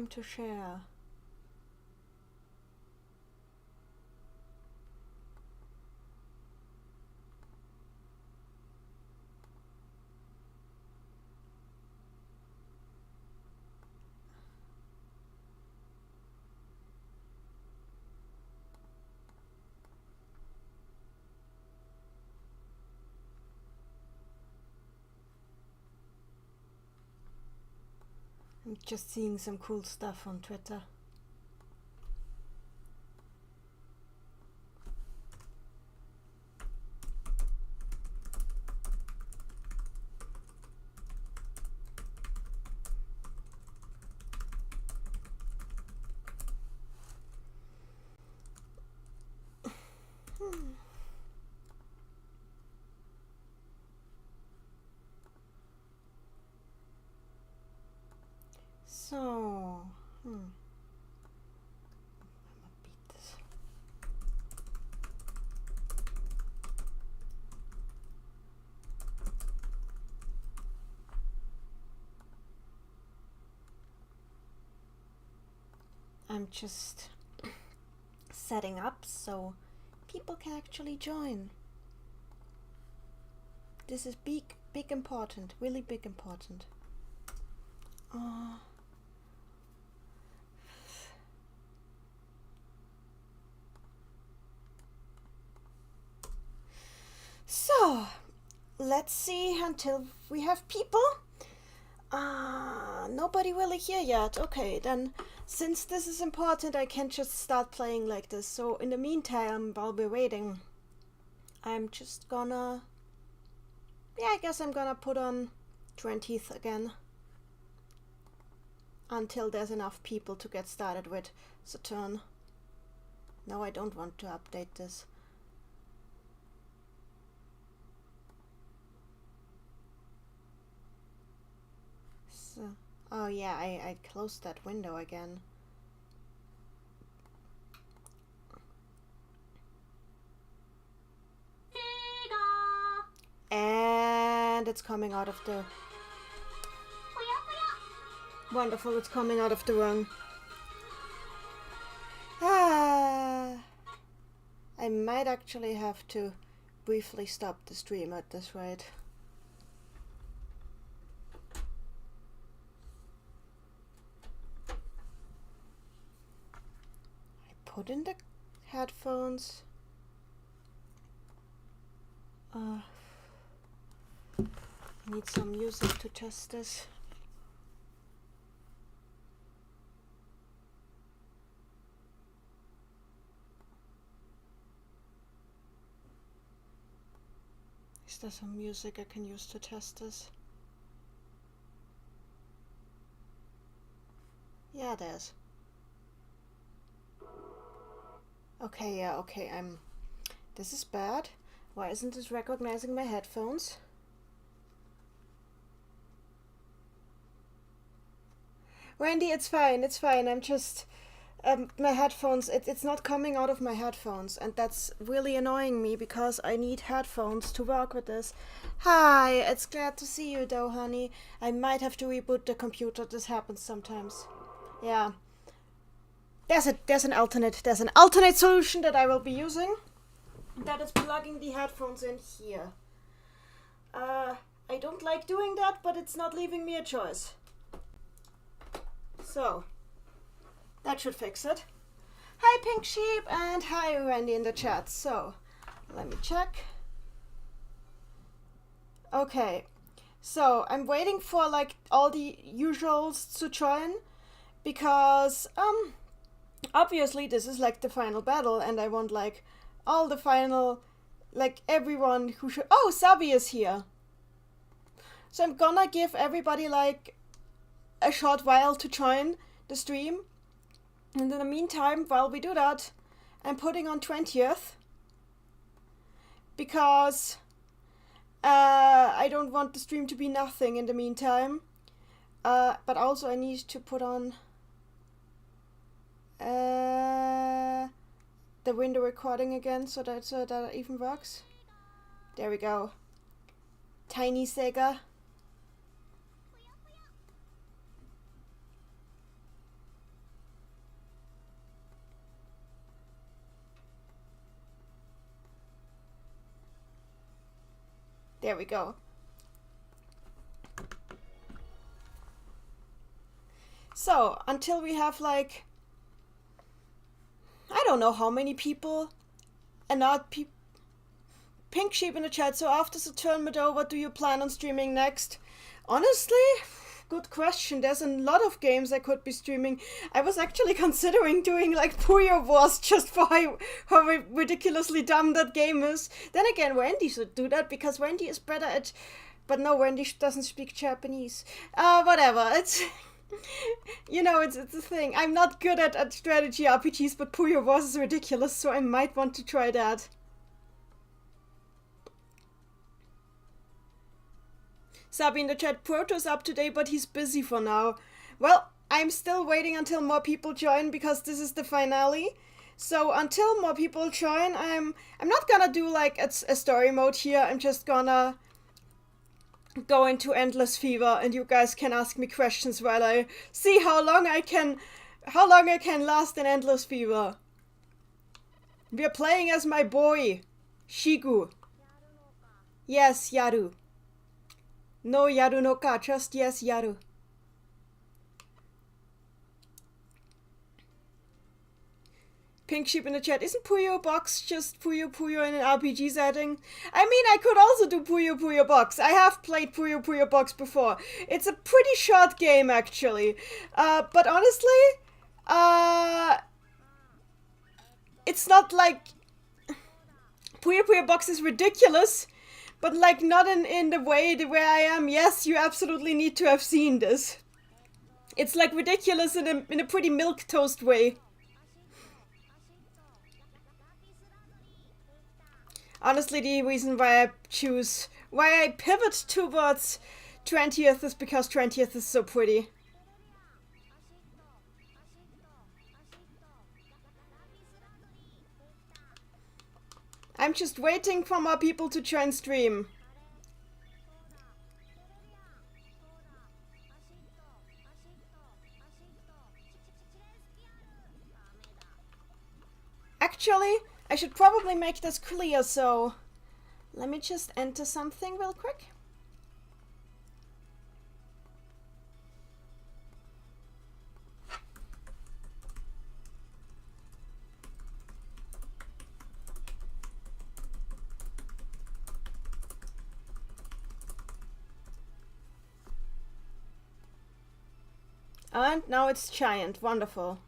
time to share. I'm just seeing some cool stuff on Twitter. So, I'm gonna beat this. I'm just setting up so people can actually join. This is big important, really big important. So, let's see until we have people. Nobody really here yet. Okay, then since this is important, I can just start playing like this. So in the meantime, while we're waiting, I'm just gonna... Yeah, I guess I'm gonna put on 20th again. Until there's enough people to get started with Saturn. No, I don't want to update this. So, oh yeah, I closed that window again. And it's coming out of the... Wonderful, it's coming out of the rung. I might actually have to briefly stop the stream at this rate. I put in the headphones. I need some music to test this. Is there some music I can use to test this? Yeah, there's. Okay, yeah, okay, this is bad. Why isn't it recognizing my headphones? Randy, it's fine, I'm just... my headphones, it's not coming out of my headphones, and that's really annoying me because I need headphones to work with this. Hi, it's glad to see you though, honey. I might have to reboot the computer. This happens sometimes. Yeah. There's an alternate solution that I will be using. That is plugging the headphones in here. I don't like doing that, but it's not leaving me a choice. So, that should fix it. Hi Pink Sheep and hi Randy in the chat. So, let me check. Okay, so I'm waiting for like all the usuals to join because obviously this is like the final battle and I want like all the final, like everyone who should... Oh, Sabi is here. So I'm gonna give everybody like a short while to join the stream. And in the meantime, while we do that, I'm putting on 20th. Because I don't want the stream to be nothing in the meantime. But also I need to put on the window recording again so that it even works. There we go. Tiny Sega. There we go. So, until we have like, I don't know how many people, and not Pink Sheep in the chat. So after Saturn Madou, what do you plan on streaming next? Honestly, good question. There's a lot of games I could be streaming. I was actually considering doing like Puyo Wars just for how ridiculously dumb that game is. Then again, Wendy should do that because Wendy is better at, but no, Wendy doesn't speak Japanese. Whatever. It's, you know, it's a thing. I'm not good at strategy RPGs, but Puyo Wars is ridiculous, so I might want to try that. Sabi in the chat, Proto's up today, but he's busy for now. Well, I'm still waiting until more people join because this is the finale. So until more people join, I'm not gonna do like a story mode here. I'm just gonna go into Endless Fever and you guys can ask me questions while I see how long I can last in Endless Fever. We're playing as my boy, Shigu. Yes, Yaru. No yaru no ka, just yes yaru. Pink Sheep in the chat, isn't Puyo Box just Puyo Puyo in an RPG setting? I mean, I could also do Puyo Puyo Box. I have played Puyo Puyo Box before. It's a pretty short game, actually. But honestly, it's not like... Puyo Puyo Box is ridiculous, but like not in the way where I am. Yes, you absolutely need to have seen this. It's like ridiculous in a pretty milquetoast way. Honestly, the reason why I pivot towards 20th is because 20th is so pretty. I'm just waiting for more people to join stream. Actually, I should probably make this clear, so let me just enter something real quick. And now it's giant. Wonderful.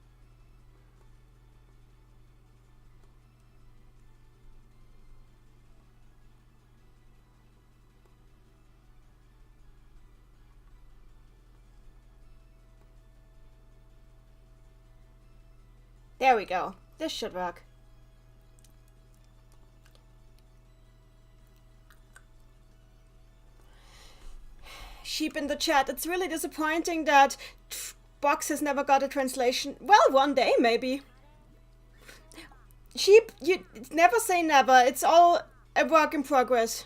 There we go. This should work. Sheep in the chat. It's really disappointing that Box has never got a translation. Well, one day, maybe. Sheep, you never say never. It's all a work in progress.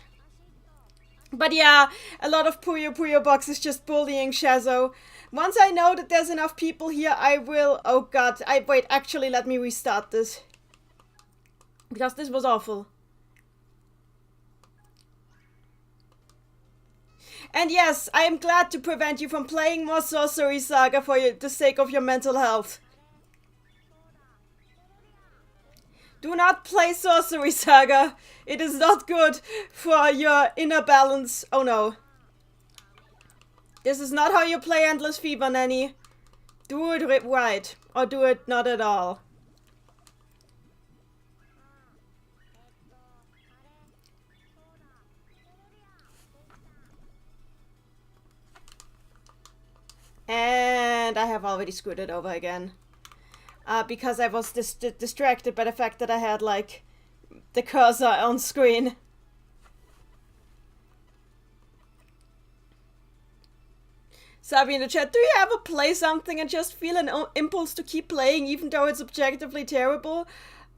But yeah, a lot of Puyo Puyo Box is just bullying Shazo. Once I know that there's enough people here, I will... Oh god, wait, actually, let me restart this. Because this was awful. And yes, I am glad to prevent you from playing more Sorcery Saga for the sake of your mental health. Do not play Sorcery Saga. It is not good for your inner balance. Oh no. This is not how you play Endless Fever, Nanny. Do it right, or do it not at all. And I have already screwed it over again. Because I was distracted by the fact that I had, like, the cursor on screen. Sabi in the chat, do you ever play something and just feel an impulse to keep playing even though it's objectively terrible?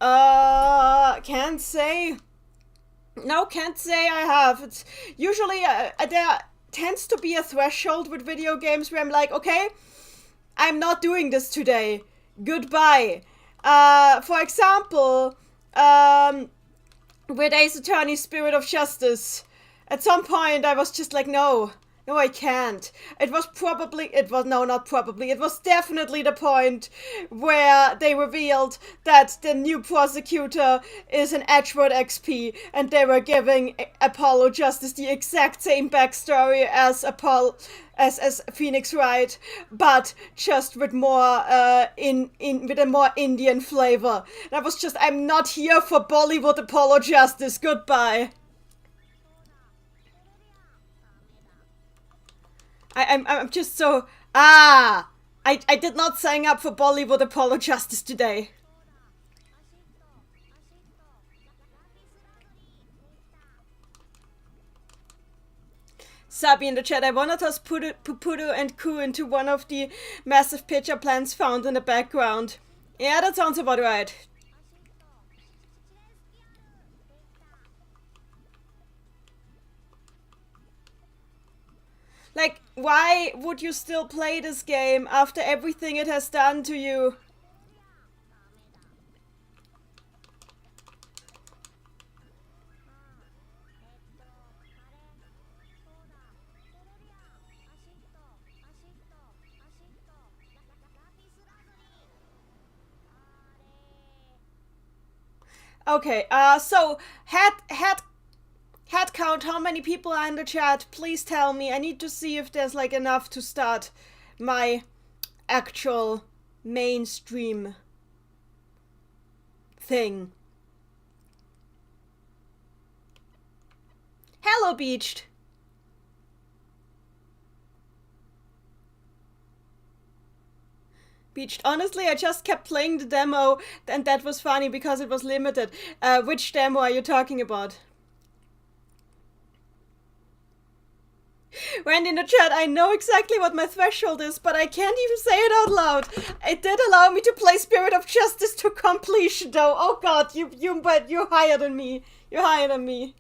Can't say. No, can't say I have. It's usually, there tends to be a threshold with video games where I'm like, okay, I'm not doing this today. Goodbye. For example, with Ace Attorney Spirit of Justice. At some point, I was just like, no, I can't. It was definitely the point where they revealed that the new prosecutor is an Edgewood XP, and they were giving Apollo Justice the exact same backstory as as Phoenix Wright, but just with more with a more Indian flavor. And I was just, I'm not here for Bollywood Apollo Justice. Goodbye. I'm just so I did not sign up for Bollywood Apollo Justice today. Sabi in the chat, I want to toss Pupudu and Ku into one of the massive pitcher plants found in the background. Yeah, that sounds about right. Like, why would you still play this game after everything it has done to you? Okay, so head count, how many people are in the chat? Please tell me. I need to see if there's like enough to start my actual mainstream thing. Hello, Beached. Beached. Honestly, I just kept playing the demo, and that was funny because it was limited. Which demo are you talking about? When in the chat, I know exactly what my threshold is, but I can't even say it out loud. It did allow me to play Spirit of Justice to completion, though. Oh god, you're higher than me. You're higher than me.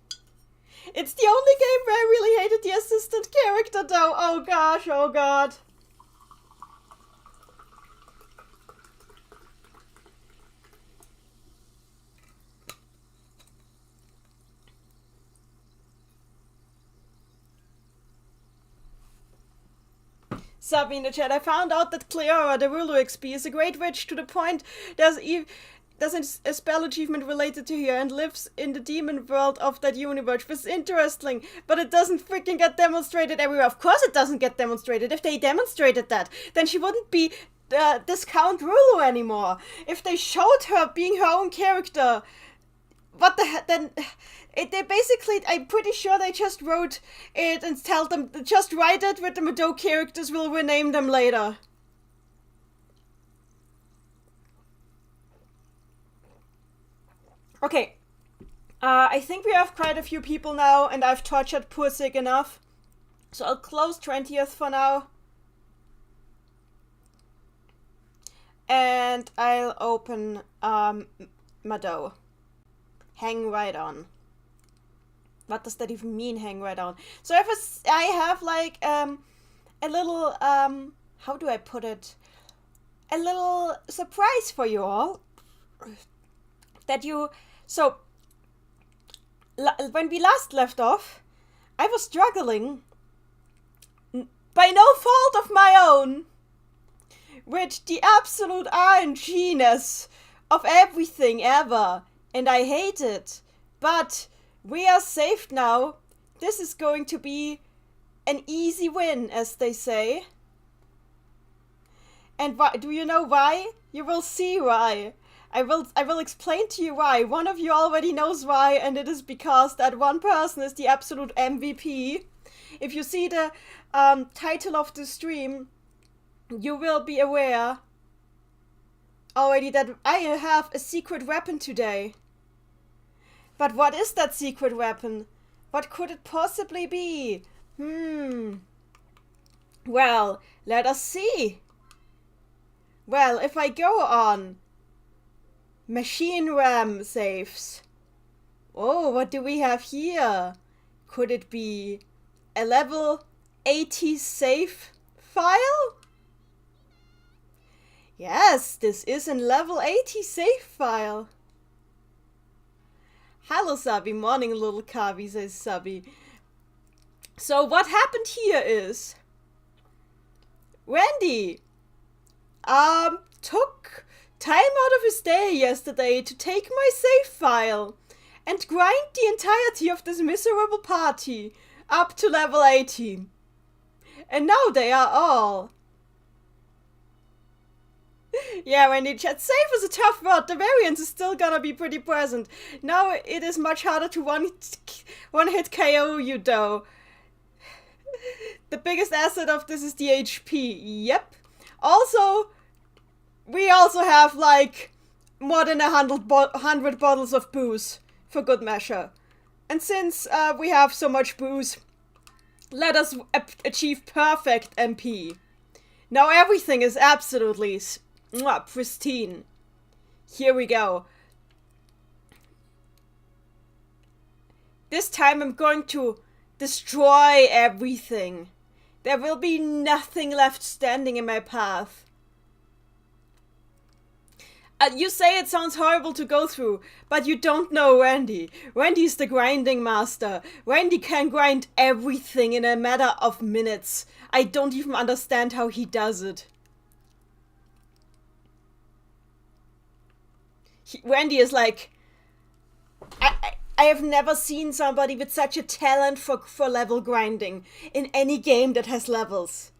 It's the only game where I really hated the assistant character, though. Oh gosh, oh god. Sabi in the chat, I found out that Cleora, the Rulu XP, is a great witch to the point there's a spell achievement related to her and lives in the demon world of that universe, which is interesting, but it doesn't freaking get demonstrated everywhere. Of course it doesn't get demonstrated. If they demonstrated that, then she wouldn't be Discount Rulu anymore. If they showed her being her own character, what the heck, then... They basically, I'm pretty sure they just wrote it and tell them, just write it with the Madou characters, we'll rename them later. Okay. I think we have quite a few people now, and I've tortured Pursig enough. So I'll close 20th for now. And I'll open Madou. Hang right on. What does that even mean, hang right on? So I have like a little, how do I put it? A little surprise for you all. So, when we last left off, I was struggling, by no fault of my own, with the absolute RNG-ness of everything ever. And I hate it. But... we are saved now. This is going to be an easy win, as they say. And why? Do you know why? You will see why. I will explain to you why. One of you already knows why, and it is because that one person is the absolute MVP. If you see the title of the stream, you will be aware already that I have a secret weapon today. But what is that secret weapon? What could it possibly be? Well, let us see. Well, if I go on machine RAM saves. Oh, what do we have here? Could it be a level 80 save file? Yes, this is a level 80 save file. Hello, Sabi. Morning, little Kavi, says Sabi. So what happened here is Randy took time out of his day yesterday to take my save file and grind the entirety of this miserable party up to level 18. And now they are all... Yeah, Randy chat, save is a tough word. The variance is still gonna be pretty present. Now it is much harder to one-hit KO you though. The biggest asset of this is the HP. Yep. Also, we also have like more than 100 bottles of booze for good measure. And since we have so much booze, let us achieve perfect MP. Now everything is absolutely pristine. Here we go. This time I'm going to destroy everything. There will be nothing left standing in my path. You say it sounds horrible to go through, but you don't know Randy. Randy's the grinding master. Randy can grind everything in a matter of minutes. I don't even understand how he does it. Randy is like... I have never seen somebody with such a talent for level grinding in any game that has levels.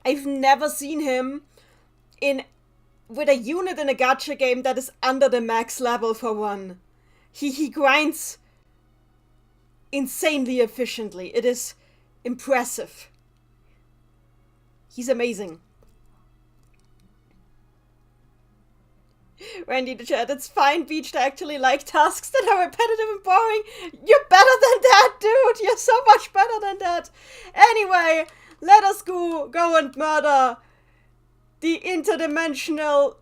I've never seen him with a unit in a gacha game that is under the max level for one. He grinds insanely efficiently. It is impressive. He's amazing. Randy the chat, it's fine, Beach, to actually like tasks that are repetitive and boring. You're better than that, dude! You're so much better than that! Anyway, let us go and murder the interdimensional,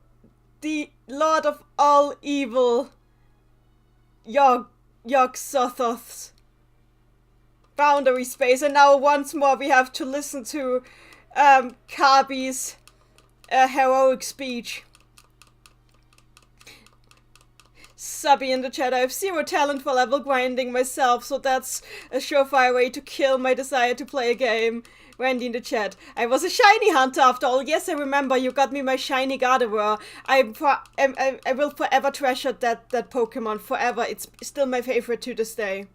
the Lord of all evil, Yog-Sothoth's boundary space. And now once more we have to listen to Kabi's heroic speech. Subby in the chat, I have zero talent for level grinding myself, so that's a surefire way to kill my desire to play a game. Randy in the chat, I was a shiny hunter after all. Yes, I remember, you got me my shiny Gardevoir. I will forever treasure that Pokemon, forever. It's still my favorite to this day.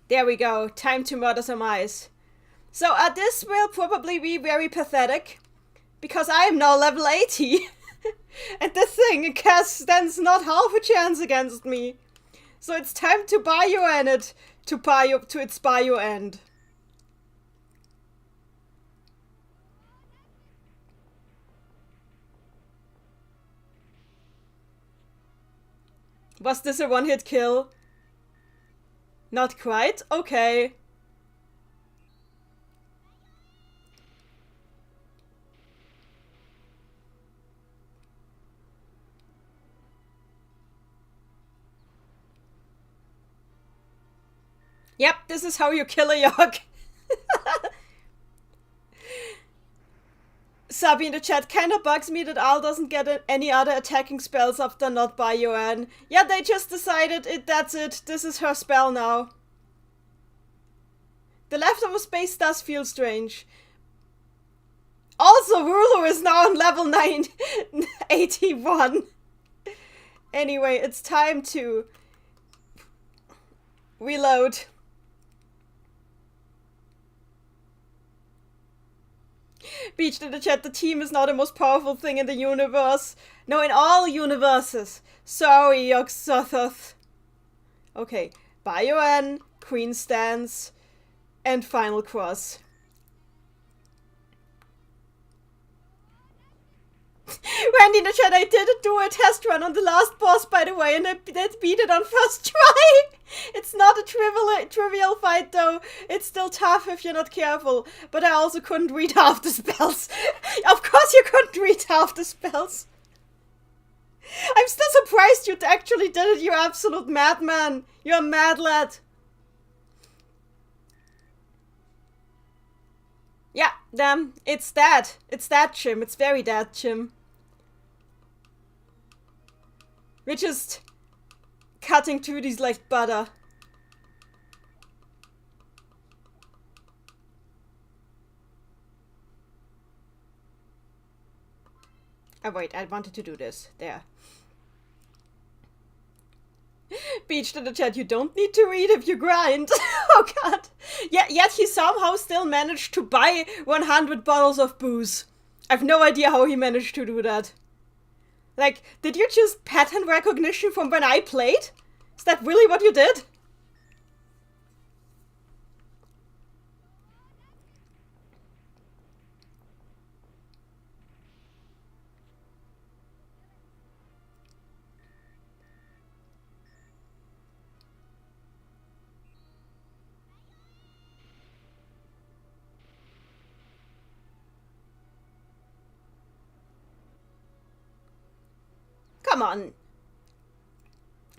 There we go, time to murder some eyes. So this will probably be very pathetic, because I am now level 80, and this thing stands not half a chance against me. So it's time to bio-end it to its bio-end. Was this a one-hit kill? Not quite? Okay. Yep, this is how you kill a Yogg. Sabi in the chat, kinda bugs me that Al doesn't get any other attacking spells after not bio-end. Yeah, they just decided that's it. This is her spell now. The leftover space does feel strange. Also, Rulu is now on level 81. Anyway, it's time to reload. Beach in the chat, the team is not the most powerful thing in the universe. No, in all universes. Sorry, Yog-Sothoth. Okay, bio-end, Queen Stance, and Final Cross. Randy in the chat, I did do a test run on the last boss, by the way, and I did beat it on first try. It's not a trivial fight, though. It's still tough if you're not careful. But I also couldn't read half the spells. Of course you couldn't read half the spells. I'm still surprised you actually did it, you absolute madman. You're a mad lad. Yeah, damn, it's that. It's that, Jim. It's very that, Jim. We're just cutting through these like butter. Oh wait, I wanted to do this. There. Beached in the chat, you don't need to read if you grind. Oh god. Yeah, yet he somehow still managed to buy 100 bottles of booze. I've no idea how he managed to do that. Like, did you just pattern recognition from when I played? Is that really what you did? Come on.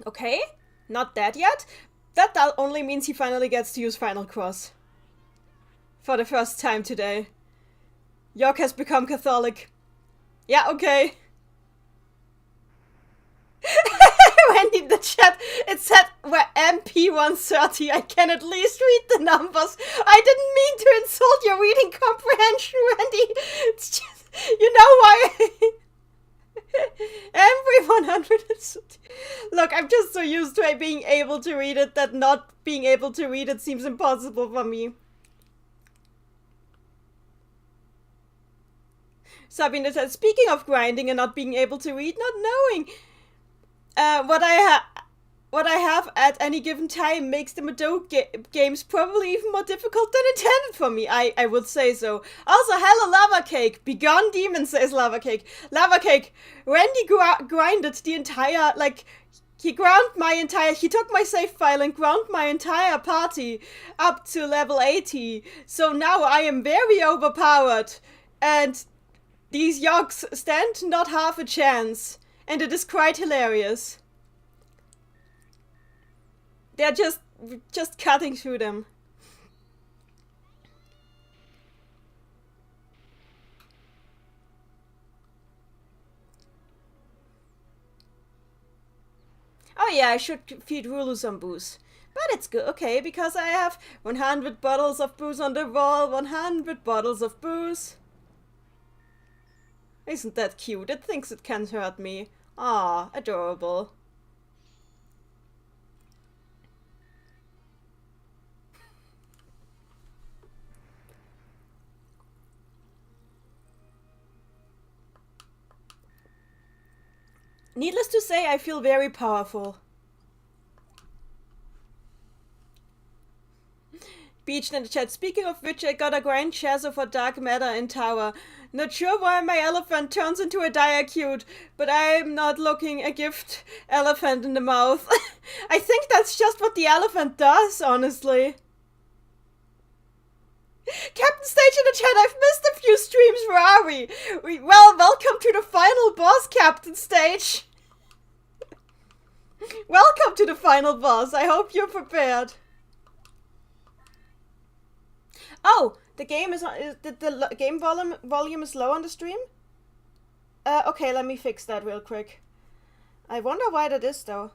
Okay, not dead yet. That only means he finally gets to use Final Cross. For the first time today. York has become Catholic. Yeah, okay. When in the chat it said we're MP130, I can at least read the numbers. I didn't mean to insult your reading comprehension, Wendy. It's just, you know why? MP130. Look, I'm just so used to being able to read it that not being able to read it seems impossible for me. Sabine said, speaking of grinding and not being able to read, not knowing what I have at any given time makes the Madou games probably even more difficult than intended for me. I would say so. Also, hello Lava Cake. Begone demon, says Lava Cake. Lava Cake, Randy grinded the entire, like, he took my save file and ground my entire party up to level 80. So now I am very overpowered. And these Yogs stand not half a chance. And it is quite hilarious. They're just cutting through them. Oh yeah, I should feed Rulu some booze. But it's good, okay, because I have 100 bottles of booze on the wall, 100 bottles of booze. Isn't that cute? It thinks it can't hurt me. Ah, adorable. Needless to say, I feel very powerful. Beached in the chat. Speaking of which, I got a grind Shazo for Dark Matter in Tower. Not sure why my elephant turns into a Diacute, but I'm not looking a gift elephant in the mouth. I think that's just what the elephant does, honestly. Captain Stage in the chat, I've missed a few streams, where are we? Well, welcome to the final boss, Captain Stage. Welcome to the final boss, I hope you're prepared. Oh, the game the game volume is low on the stream? Okay, let me fix that real quick. I wonder why that is, though.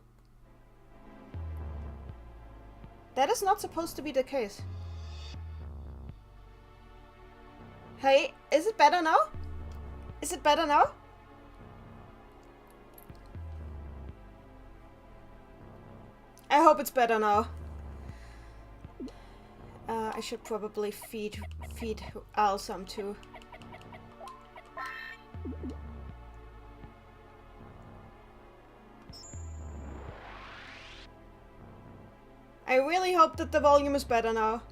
That is not supposed to be the case. Hey, is it better now? Is it better now? I hope it's better now. I should probably feed Al some too. I really hope that the volume is better now.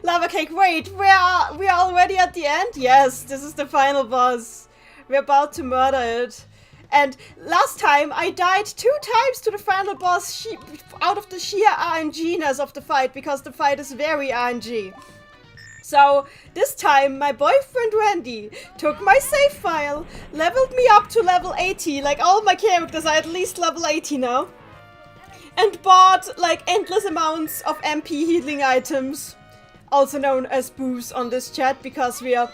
Lava Cake, wait, we are already at the end? Yes, this is the final boss. We're about to murder it. And last time I died 2 times to the final boss out of the sheer RNG-ness of the fight, because the fight is very RNG. So this time my boyfriend Randy took my save file, leveled me up to level 80, like all my characters are at least level 80 now, and bought like endless amounts of MP healing items, also known as booze on this chat, because we are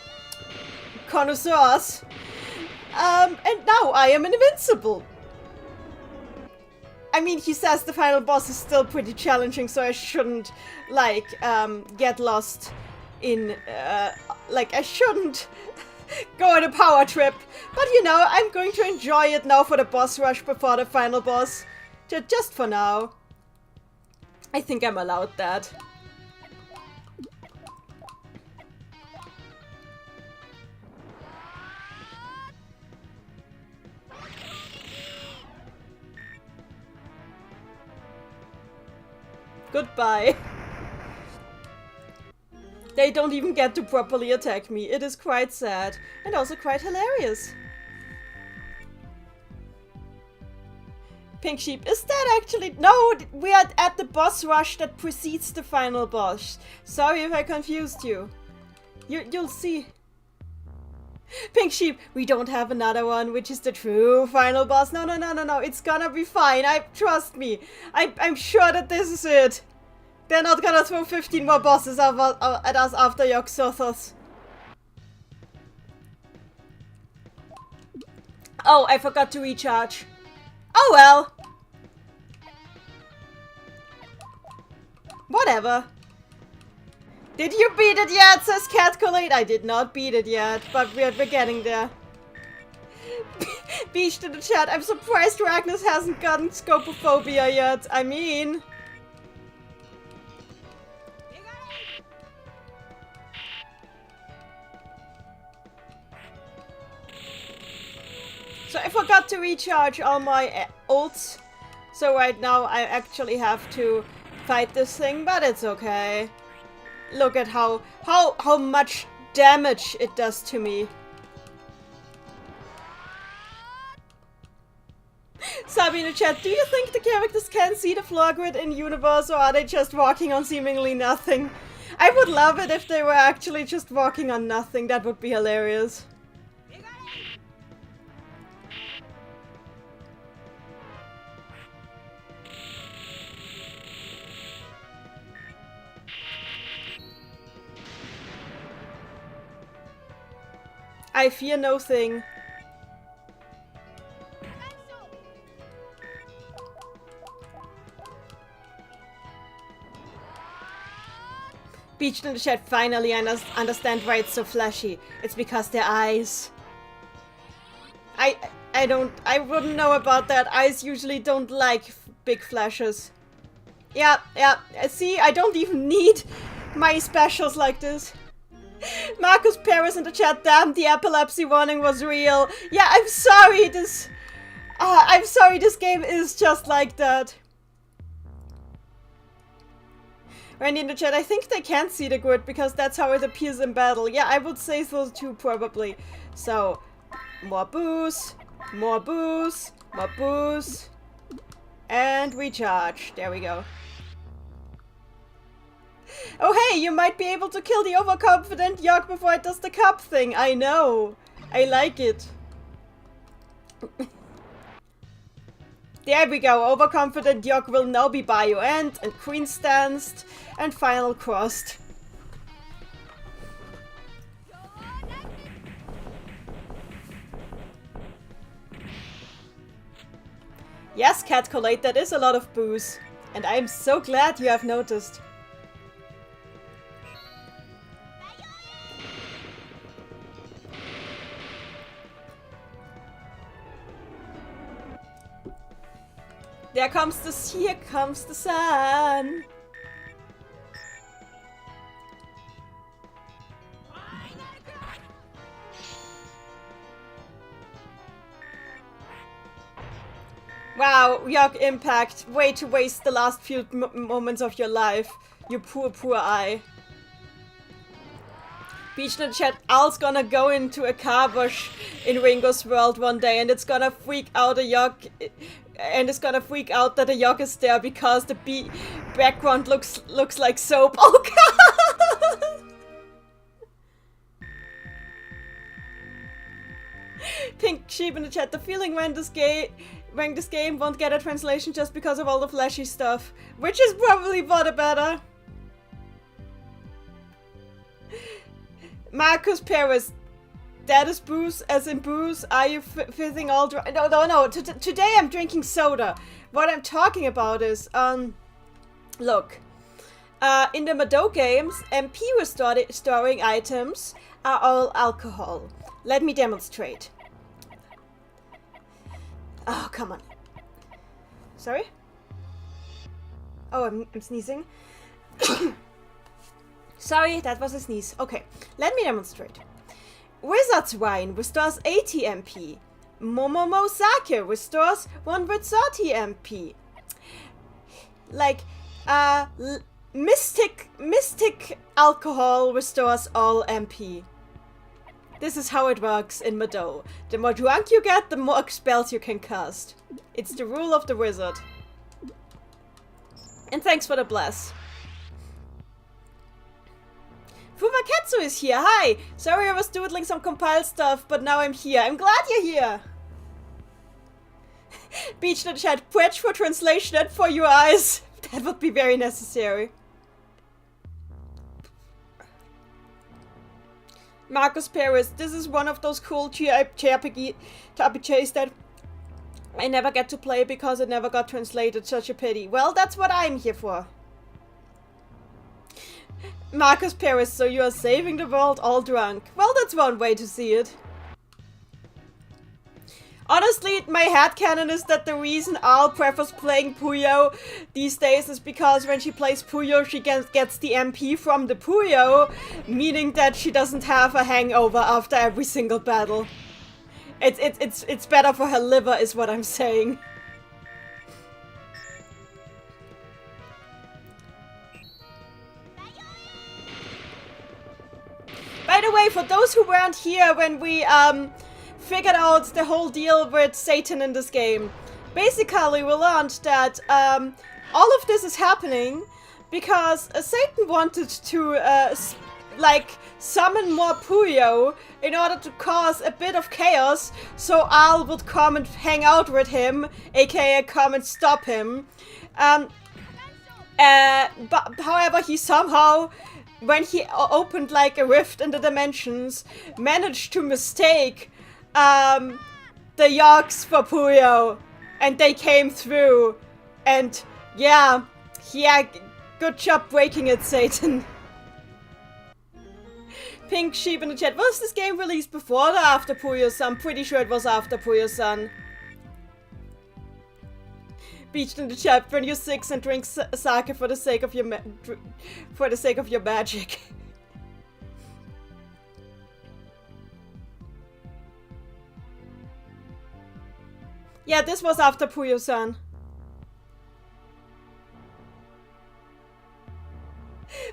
connoisseurs. And now I am invincible. I mean, he says the final boss is still pretty challenging, so I shouldn't, like, get lost in, like, I shouldn't go on a power trip. But, you know, I'm going to enjoy it now for the boss rush before the final boss. Just for now. I think I'm allowed that. Goodbye. They don't even get to properly attack me. It is quite sad. And also quite hilarious. Pink Sheep, is that actually... No, we are at the boss rush that precedes the final boss. Sorry if I confused you. You'll see. Pink Sheep, we don't have another one, which is the true final boss. No, it's gonna be fine. Trust me. I'm sure that this is it. They're not gonna throw 15 more bosses at us after Yogg-Sothoth. Oh, I forgot to recharge. Oh well. Whatever. Did you beat it yet, says Catcolate? I did not beat it yet, but we're getting there. Beached in the chat, I'm surprised Ragnar hasn't gotten scopophobia yet. I mean... So I forgot to recharge all my ults. So right now I actually have to fight this thing, but it's okay. Look at how much damage it does to me. Sabi in the chat, do you think the characters can see the floor grid in universe, or are they just walking on seemingly nothing? I would love it if they were actually just walking on nothing. That would be hilarious. I fear no thing. Beached in the chat, finally I understand why it's so flashy. It's because their eyes. I wouldn't know about that. Eyes usually don't like big flashes. Yeah. See, I don't even need my specials like this. Marcus Paris in the chat, damn, the epilepsy warning was real. Yeah, I'm sorry, this game is just like that. Randy in the chat, I think they can't see the grid because that's how it appears in battle. Yeah, I would say so too, probably. So, more boost, more boost, more boost, and recharge. There we go. Oh hey, you might be able to kill the overconfident Yogg before it does the cup thing. I know. I like it. There we go. Overconfident Yogg will now be Bio End and Queen Stanced and Final Crossed. Yes, Catcolate, that is a lot of booze. And I am so glad you have noticed. Here comes the sun. Wow, Yogg Impact. Way to waste the last few moments of your life. You poor eye. Beach in the chat, Al's gonna go into a car wash in Ringo's world one day and it's gonna freak out a Yogg. And it's gonna freak out that a Yogg is there because the background looks like soap. Oh god! Pink Sheep in the chat, the feeling when this game won't get a translation just because of all the flashy stuff. Which is probably for the better. Marcus Paris, That is booze, as in booze. Are you fizzing all dry? No. Today I'm drinking soda. What I'm talking about is, look. In the Madou games, MP restoring items are all alcohol. Let me demonstrate. Oh, come on. Sorry? Oh, I'm sneezing. Sorry, that was a sneeze. Okay, let me demonstrate. Wizard's Wine restores 80 MP. Momomo Sake restores 130 MP. Like, Mystic alcohol restores all MP. This is how it works in Madou. The more drunk you get, the more spells you can cast. It's the rule of the wizard. And thanks for the bless. Fuvaketsu is here. Hi! Sorry I was doodling some compile stuff, but now I'm here. I'm glad you're here! Beach in the chat. Pledge for translation and for your eyes. That would be very necessary. Marcus Paris. This is one of those cool JRPGs that I never get to play because it never got translated. Such a pity. Well, that's what I'm here for. Marcus Paris, so you are saving the world all drunk. Well, that's one way to see it. Honestly, my headcanon is that the reason Al prefers playing Puyo these days is because when she plays Puyo, she gets the MP from the Puyo, meaning that she doesn't have a hangover after every single battle. It's better for her liver, is what I'm saying. By the way, for those who weren't here when we figured out the whole deal with Satan in this game, basically we learned that all of this is happening because Satan wanted to like summon more Puyo in order to cause a bit of chaos, so Al would come and hang out with him, aka come and stop him. But however, he somehow, when he opened like a rift in the dimensions, managed to mistake the Yogs for Puyo, and they came through, and yeah, good job breaking it, Satan. Pink Sheep in the chat. Was this game released before or after Puyo-san? I'm pretty sure it was after Puyo-san. Beached in the chat. When you're 6 and drink sake for the sake of your magic. Yeah, this was after Puyo-san.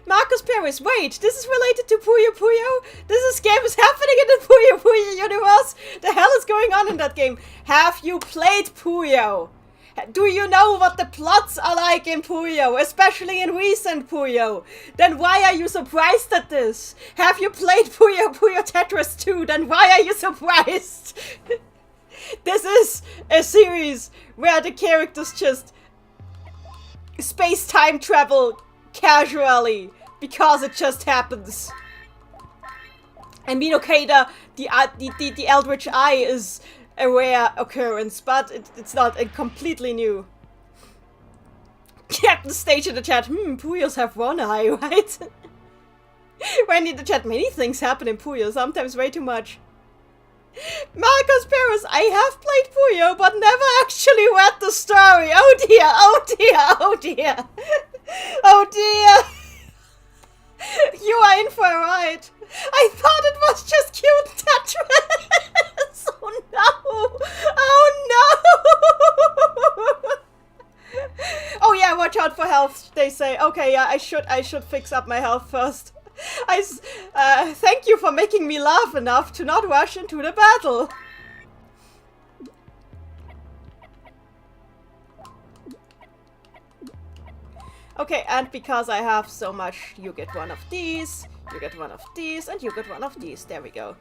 Marcus Paris, wait, this is related to Puyo Puyo? This game is happening in the Puyo Puyo universe? The hell is going on in that game? Have you played Puyo? Do you know what the plots are like in Puyo, especially in recent Puyo? Then why are you surprised at this? Have you played Puyo Puyo Tetris 2? Then why are you surprised? This is a series where the characters just space-time travel casually, because it just happens. I mean, okay, the Eldritch Eye is a rare occurrence, but it's not completely new. Captain Stage in the chat, Puyos have one eye, right? When in the chat, many things happen in Puyo, sometimes way too much. Marcus Paris, I have played Puyo, but never actually read the story. Oh dear, oh dear, oh dear. Oh dear. You are in for a ride. I thought it was just cute Tetris. Oh no. Oh no. Oh yeah, watch out for health, they say. Okay, yeah, I should fix up my health first. Thank you for making me laugh enough to not rush into the battle. Okay, and because I have so much, you get one of these, you get one of these, and you get one of these. There we go.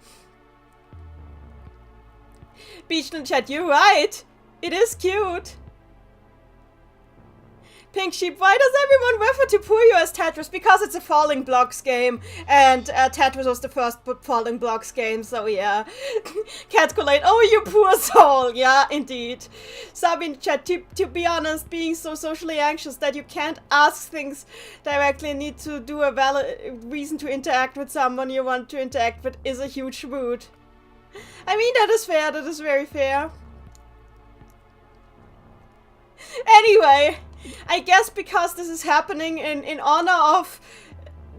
Beach in chat, you're right. It is cute. Pink Sheep, why does everyone refer to Puyo as Tetris? Because it's a falling blocks game, and Tetris was the first falling blocks game, so yeah. Catcolate, oh you poor soul, yeah, indeed. Sabine chat, to be honest, being so socially anxious that you can't ask things directly and need to do a valid reason to interact with someone you want to interact with is a huge mood. I mean, that is fair, that is very fair. Anyway, I guess because this is happening in honor of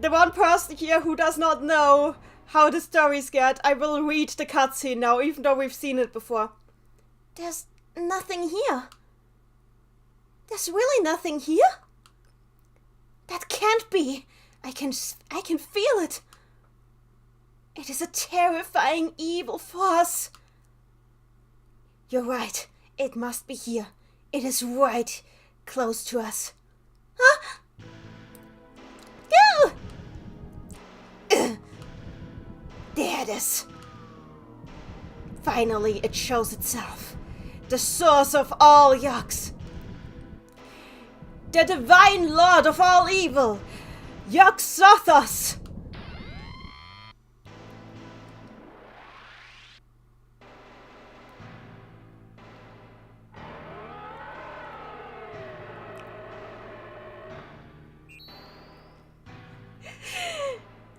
the one person here who does not know how the stories get, I will read the cutscene now, even though we've seen it before. There's nothing here. There's really nothing here? That can't be. I can feel it. It is a terrifying evil force. You're right. It must be here. It is right close to us. Huh? There it is. Finally, it shows itself. The source of all yucks. The divine lord of all evil. Yog-Sothoth.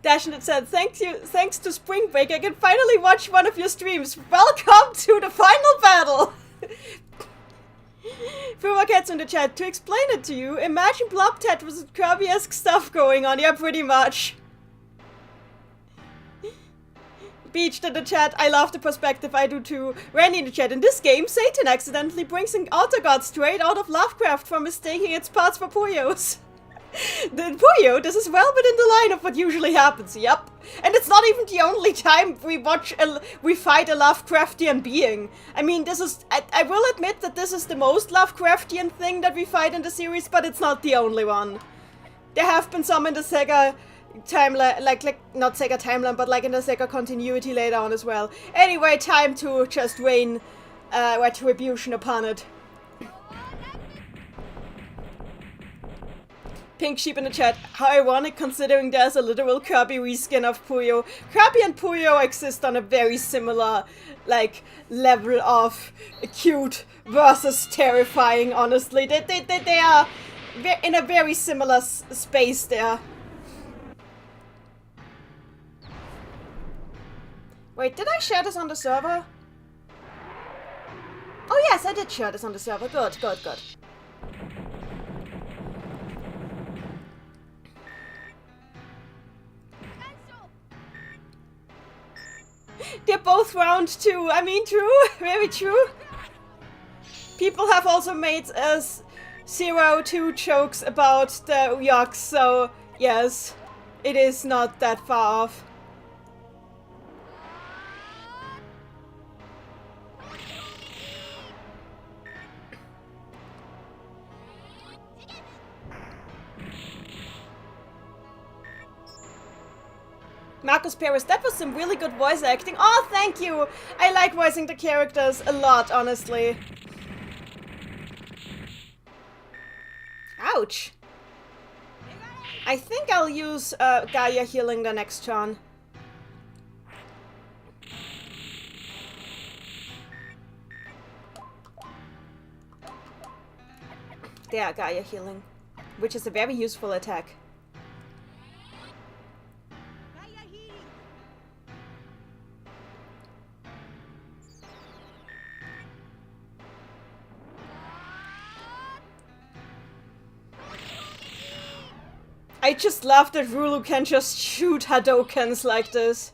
Dashnet said, thanks to Spring Break, I can finally watch one of your streams. Welcome to the final battle! Furwakets in the chat, to explain it to you, imagine Blob Tetris with Kirby-esque stuff going on. Yeah, pretty much. Beached in the chat, I love the perspective, I do too. Randy in the chat, in this game, Satan accidentally brings an Autogod straight out of Lovecraft for mistaking its parts for Puyos. The Puyo, this is well within the line of what usually happens, yep. And it's not even the only time we fight a Lovecraftian being. I mean, this is, I will admit that this is the most Lovecraftian thing that we fight in the series, but it's not the only one. There have been some in the Sega timeline, like not Sega timeline, but like in the Sega continuity later on as well. Anyway, time to just rain retribution upon it. Pink Sheep in the chat, how ironic considering there's a literal Kirby reskin of Puyo. Kirby and Puyo exist on a very similar, like, level of cute versus terrifying, honestly. They are in a very similar space there. Wait, did I share this on the server? Oh yes, I did share this on the server. Good, good, good. They're both round 2. I mean, true. Very true. People have also made 0-2 jokes about the yucks, so yes, it is not that far off. Marcus Paris, that was some really good voice acting. Oh, thank you! I like voicing the characters a lot, honestly. Ouch! I think I'll use Gaia healing the next turn. There, Gaia healing. Which is a very useful attack. I just love that Rulu can just shoot Hadokens like this.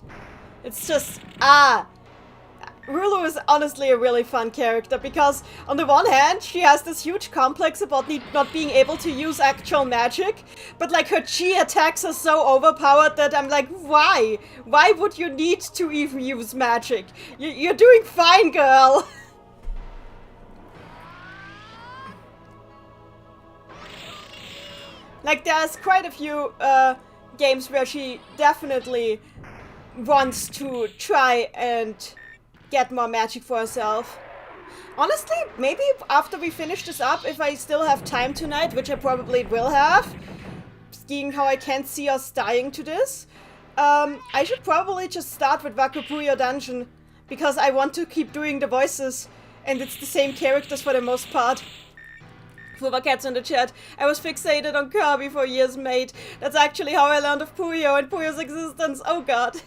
It's just, Rulu is honestly a really fun character because on the one hand, she has this huge complex about not being able to use actual magic, but like her chi attacks are so overpowered that I'm like, why? Why would you need to even use magic? You're doing fine, girl. Like, there's quite a few games where she definitely wants to try and get more magic for herself. Honestly, maybe after we finish this up, if I still have time tonight, which I probably will have, seeing how I can't see us dying to this, I should probably just start with Wakupuyo Dungeon, because I want to keep doing the voices, and it's the same characters for the most part. Fuba Cats in the chat. I was fixated on Kirby for years, mate. That's actually how I learned of Puyo and Puyo's existence. Oh god.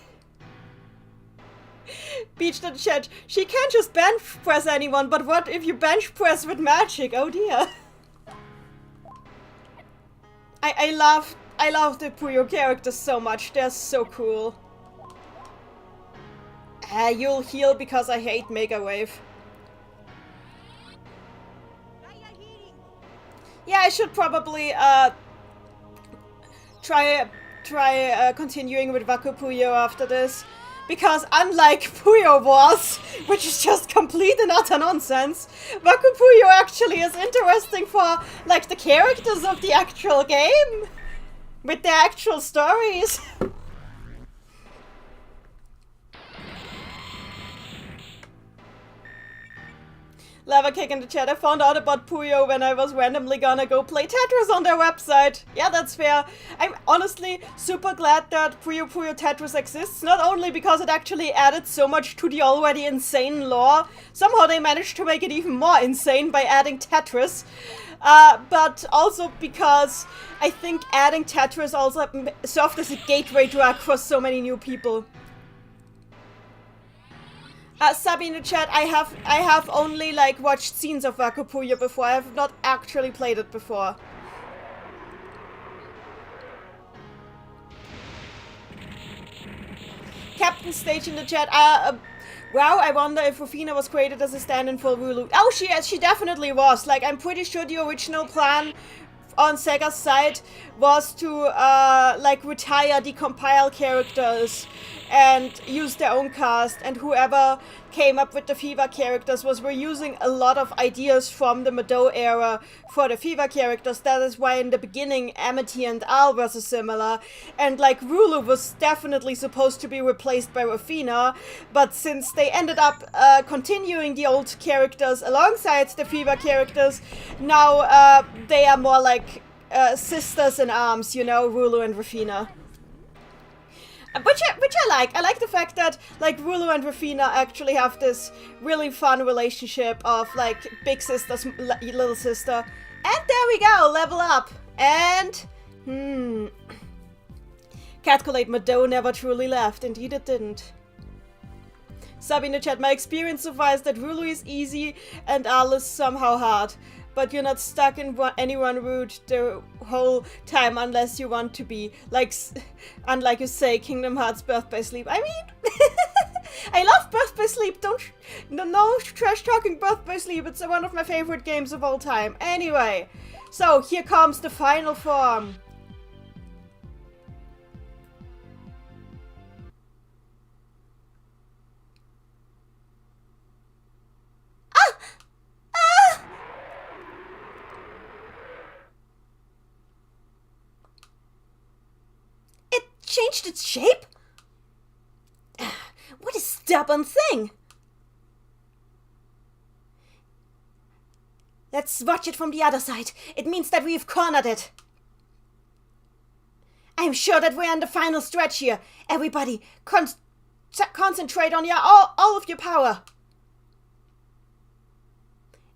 Beach in the chat. She can't just bench press anyone, but what if you bench press with magic? Oh dear. I love the Puyo characters so much. They're so cool. You'll heal because I hate Mega Wave. Yeah, I should probably try continuing with Wakupuyo after this. Because unlike Puyo Wars, which is just complete and utter nonsense, Wakupuyo actually is interesting for, like, the characters of the actual game. With their actual stories. Lava Kick in the chat. I found out about Puyo when I was randomly gonna go play Tetris on their website. Yeah, that's fair. I'm honestly super glad that Puyo Puyo Tetris exists. Not only because it actually added so much to the already insane lore. Somehow they managed to make it even more insane by adding Tetris. But also because I think adding Tetris also served as a gateway drug for so many new people. Sabi in the chat, I have only like watched scenes of Wakupuyo before. I have not actually played it before. Captain Stage in the chat. Wow, I wonder if Rufina was created as a stand-in for Rulu. Oh, she definitely was. Like, I'm pretty sure the original plan on Sega's side was to like retire the compile characters and use their own cast, and whoever came up with the Fever characters was reusing a lot of ideas from the Madou era for the Fever characters. That is why in the beginning Amity and Al were so similar, and like Rulu was definitely supposed to be replaced by Rufina, but since they ended up continuing the old characters alongside the Fever characters, now they are more like sisters in arms, you know, Rulu and Rufina. Which I like. I like the fact that, like, Rulu and Rufina actually have this really fun relationship of, like, big sister, little sister. And there we go, level up. And, Calculate Madou never truly left. Indeed it didn't. Sabi in the chat, my experience so far is that Rulu is easy and Al is somehow hard. But you're not stuck in any one route the whole time unless you want to be. Like, unlike you say, Kingdom Hearts Birth by Sleep. I mean, I love Birth by Sleep. No trash talking Birth by Sleep. It's one of my favorite games of all time. Anyway, so here comes the final form. Changed its shape? What a stubborn thing! Let's watch it from the other side. It means that we've cornered it. I'm sure that we're in the final stretch here. Everybody, concentrate on all of your power.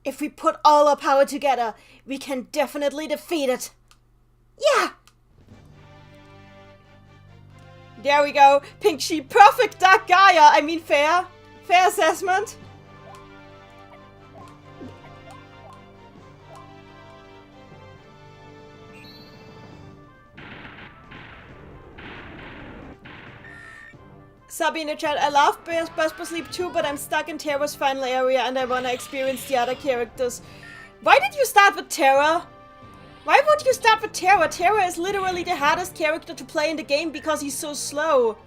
If we put all our power together, we can definitely defeat it. Yeah! There we go. Pink Sheep. Perfect Dark Gaia. I mean, fair. Fair assessment. Sabi in the chat, I love Birth by Sleep too, but I'm stuck in Terra's final area and I wanna experience the other characters. Why did you start with Terra? Why would you start with Terra? Terra is literally the hardest character to play in the game because he's so slow.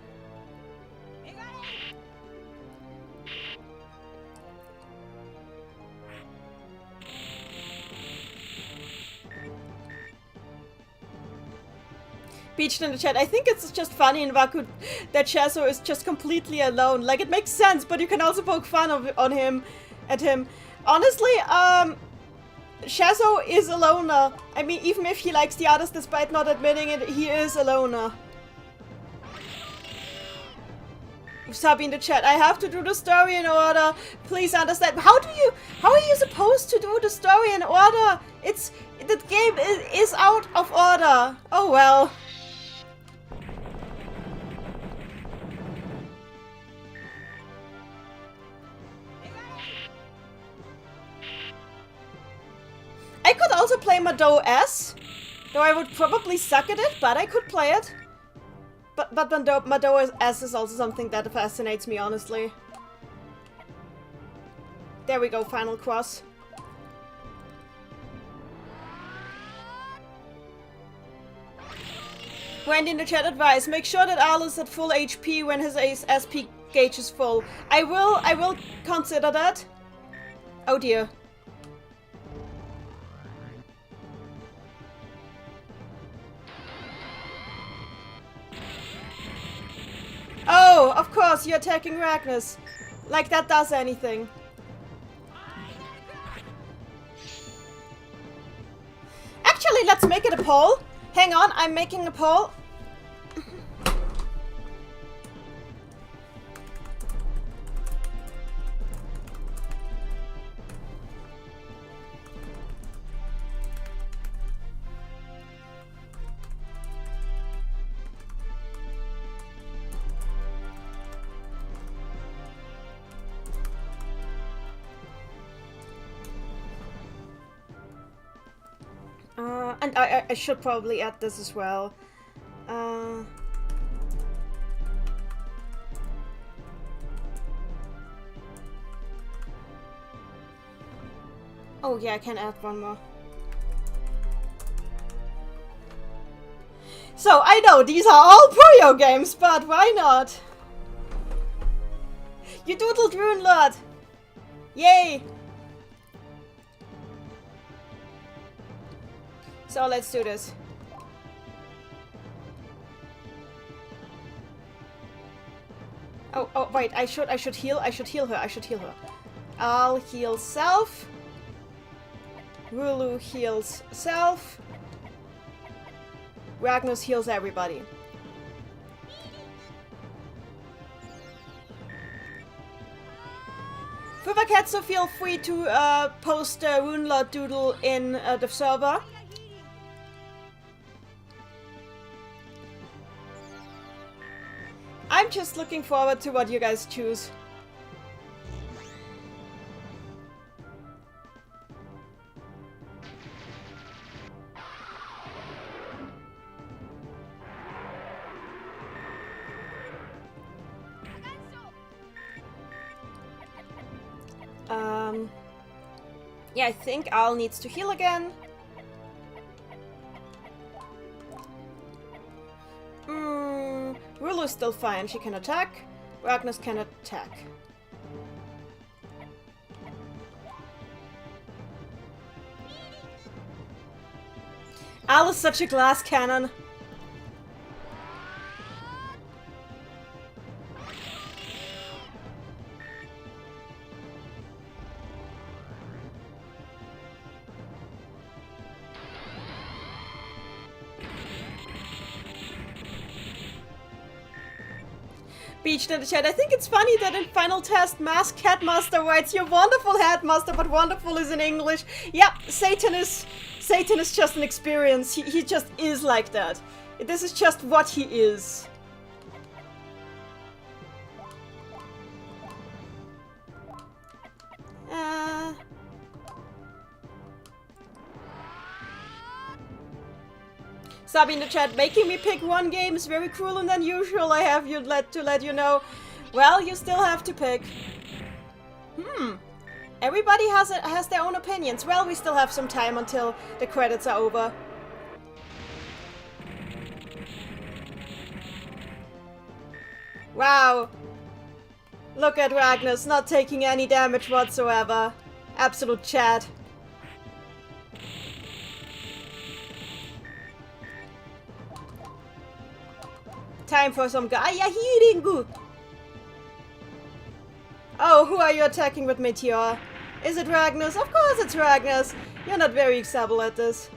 Beached in the chat, I think it's just funny in Waku that Shazo is just completely alone. Like, it makes sense, but you can also poke fun at him. Honestly, Shazo is a loner. I mean, even if he likes the others despite not admitting it, he is a loner. Sabi in the chat, I have to do the story in order. Please understand. How are you supposed to do the story in order? The game is out of order. Oh well. I could also play Madou S, though I would probably suck at it, but I could play it. But Madou S is also something that fascinates me, honestly. There we go, final cross. Wendy in the chat advice, make sure that Al is at full HP when his SP gauge is full. I will consider that. Oh dear. Oh, of course, you're attacking Ragnus. Like that does anything. Actually, let's make it a poll. Hang on, I'm making a poll. And I should probably add this as well. Oh yeah, I can add one more. So, I know these are all Puyo games, but why not? You doodled Rune Lord! Yay! So let's do this. Oh wait, I should heal her. I'll heal self. Rulu heals self. Ragnus heals everybody. Fuvaketsu, feel free to post a Runelord doodle in the server. I'm just looking forward to what you guys choose. Yeah, I think Al needs to heal again. Rulu is still fine. She can attack. Ragnus can attack. Al is such a glass cannon. Beached in the chat. I think it's funny that in Final Test, Mask Headmaster writes, "You're wonderful, Headmaster," but wonderful is in English. Yep, Satan is just an experience. He just is like that. This is just what he is. Sabi in the chat, making me pick one game is very cruel and unusual. I have to let you know. Well, you still have to pick. Everybody has their own opinions. Well, we still have some time until the credits are over. Wow. Look at Ragnus, not taking any damage whatsoever. Absolute Chad. Time for some Gaia healing. Oh, who are you attacking with Meteor? Is it Ragnus? Of course it's Ragnus. You're not very excellent at this.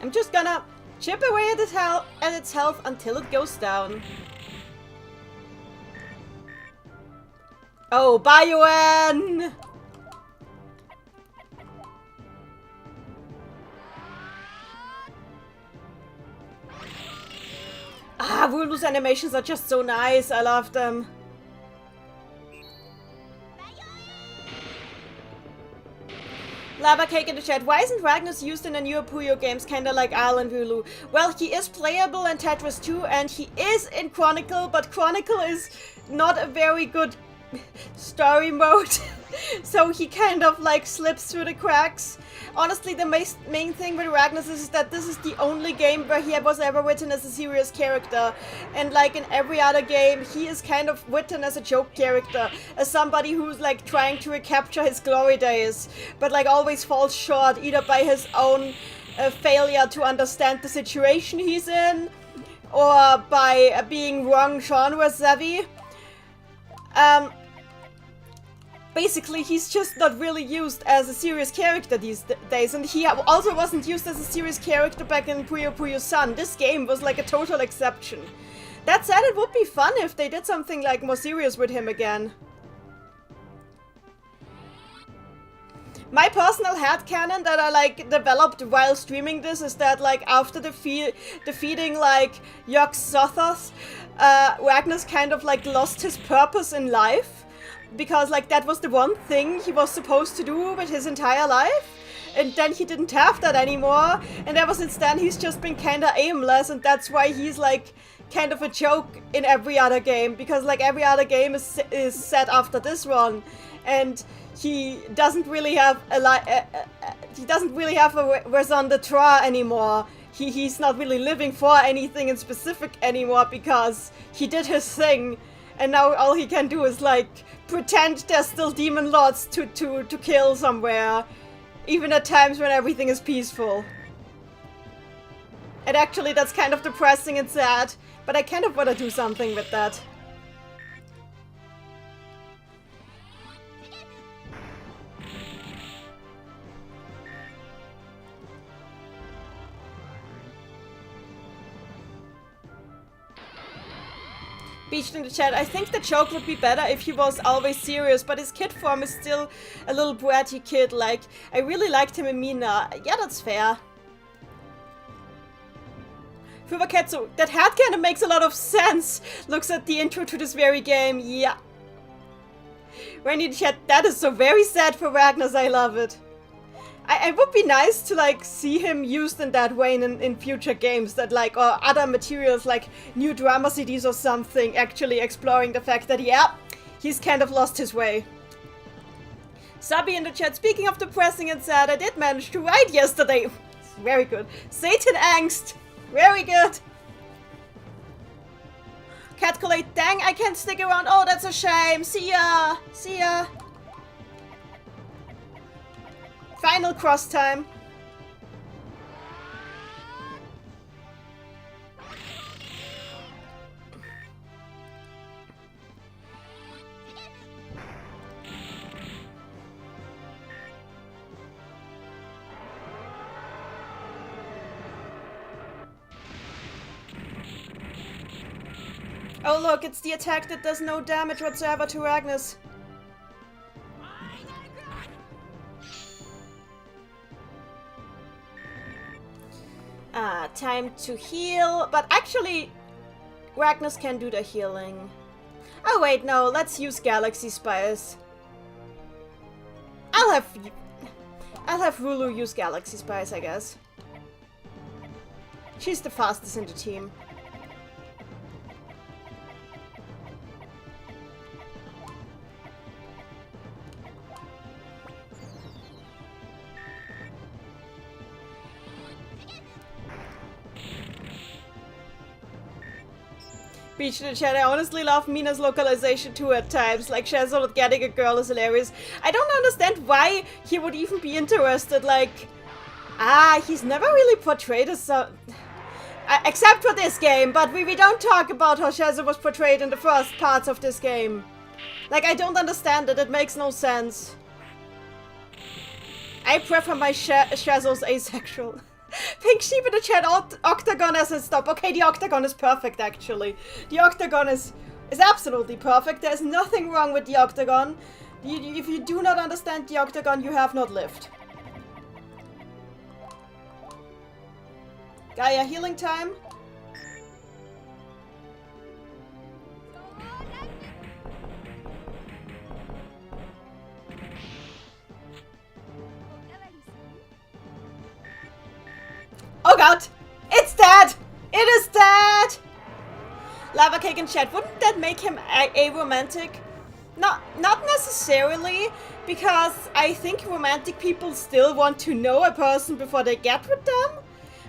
I'm just gonna chip away at its health until it goes down. Oh, Bioan! Ah, Wooloo's animations are just so nice. I love them. Lava Cake in the chat. Why isn't Ragnus used in the newer Puyo games, kinda like Island Wooloo? Well, he is playable in Tetris 2 and he is in Chronicle, but Chronicle is not a very good story mode. So he kind of like slips through the cracks. Honestly, the main thing with Ragnus is that this is the only game where he was ever written as a serious character. And like in every other game, he is kind of written as a joke character. As somebody who's like trying to recapture his glory days. But like always falls short, either by his own failure to understand the situation he's in. Or by being wrong genre savvy. Basically, he's just not really used as a serious character these days, and he also wasn't used as a serious character back in Puyo Puyo Sun. This game was like a total exception. That said, it would be fun if they did something like more serious with him again. My personal headcanon that I like developed while streaming this is that like after defeating like Yog-Sothoth, Ragnus kind of like lost his purpose in life. Because like that was the one thing he was supposed to do with his entire life. And then he didn't have that anymore. And ever since then he's just been kinda aimless. And that's why he's like kind of a joke in every other game. Because like every other game is set after this one. And he doesn't really have a raison d'etre anymore. He's not really living for anything in specific anymore because he did his thing. And now all he can do is like pretend there's still demon lords to kill somewhere. Even at times when everything is peaceful. And actually that's kind of depressing and sad. But I kind of want to do something with that. Beached in the chat. I think the joke would be better if he was always serious, but his kid form is still a little bratty kid. Like, I really liked him in Mina. Yeah, that's fair. Fubaketsu, that hat kind of makes a lot of sense. Looks at the intro to this very game. Yeah. When in chat, that is so very sad for Ragnus. I love it. It would be nice to like see him used in that way in future games that like, or other materials like new drama CDs or something, actually exploring the fact that yeah, he's kind of lost his way. Sabi in the chat, speaking of depressing and sad, I did manage to write yesterday. Very good. Satan Angst. Very good. Catcolate, dang, I can't stick around. Oh, that's a shame. See ya. See ya. Final cross time. Oh look, it's the attack that does no damage whatsoever to Ragnus. Time to heal, but actually Ragnus can do the healing. Oh wait, no, let's use Galaxy Spice. I'll have Wooloo use Galaxy Spice, I guess. She's the fastest in the team. Beach in the chat. I honestly love Mina's localization too at times. Like, Shazol getting a girl is hilarious. I don't understand why he would even be interested. Like, he's never really portrayed as so... except for this game, but we don't talk about how Shazol was portrayed in the first parts of this game. Like, I don't understand it. It makes no sense. I prefer my Shazol's asexual. Pink sheep in the chat, octagon as a stop. Okay, the octagon is perfect, actually. The octagon is absolutely perfect. There's nothing wrong with the octagon. If you do not understand the octagon, you have not lived. Gaia, healing time. Oh god! It's dead! It is dead! Lava cake in chat. Wouldn't that make him aromantic? Not necessarily, because I think romantic people still want to know a person before they get with them.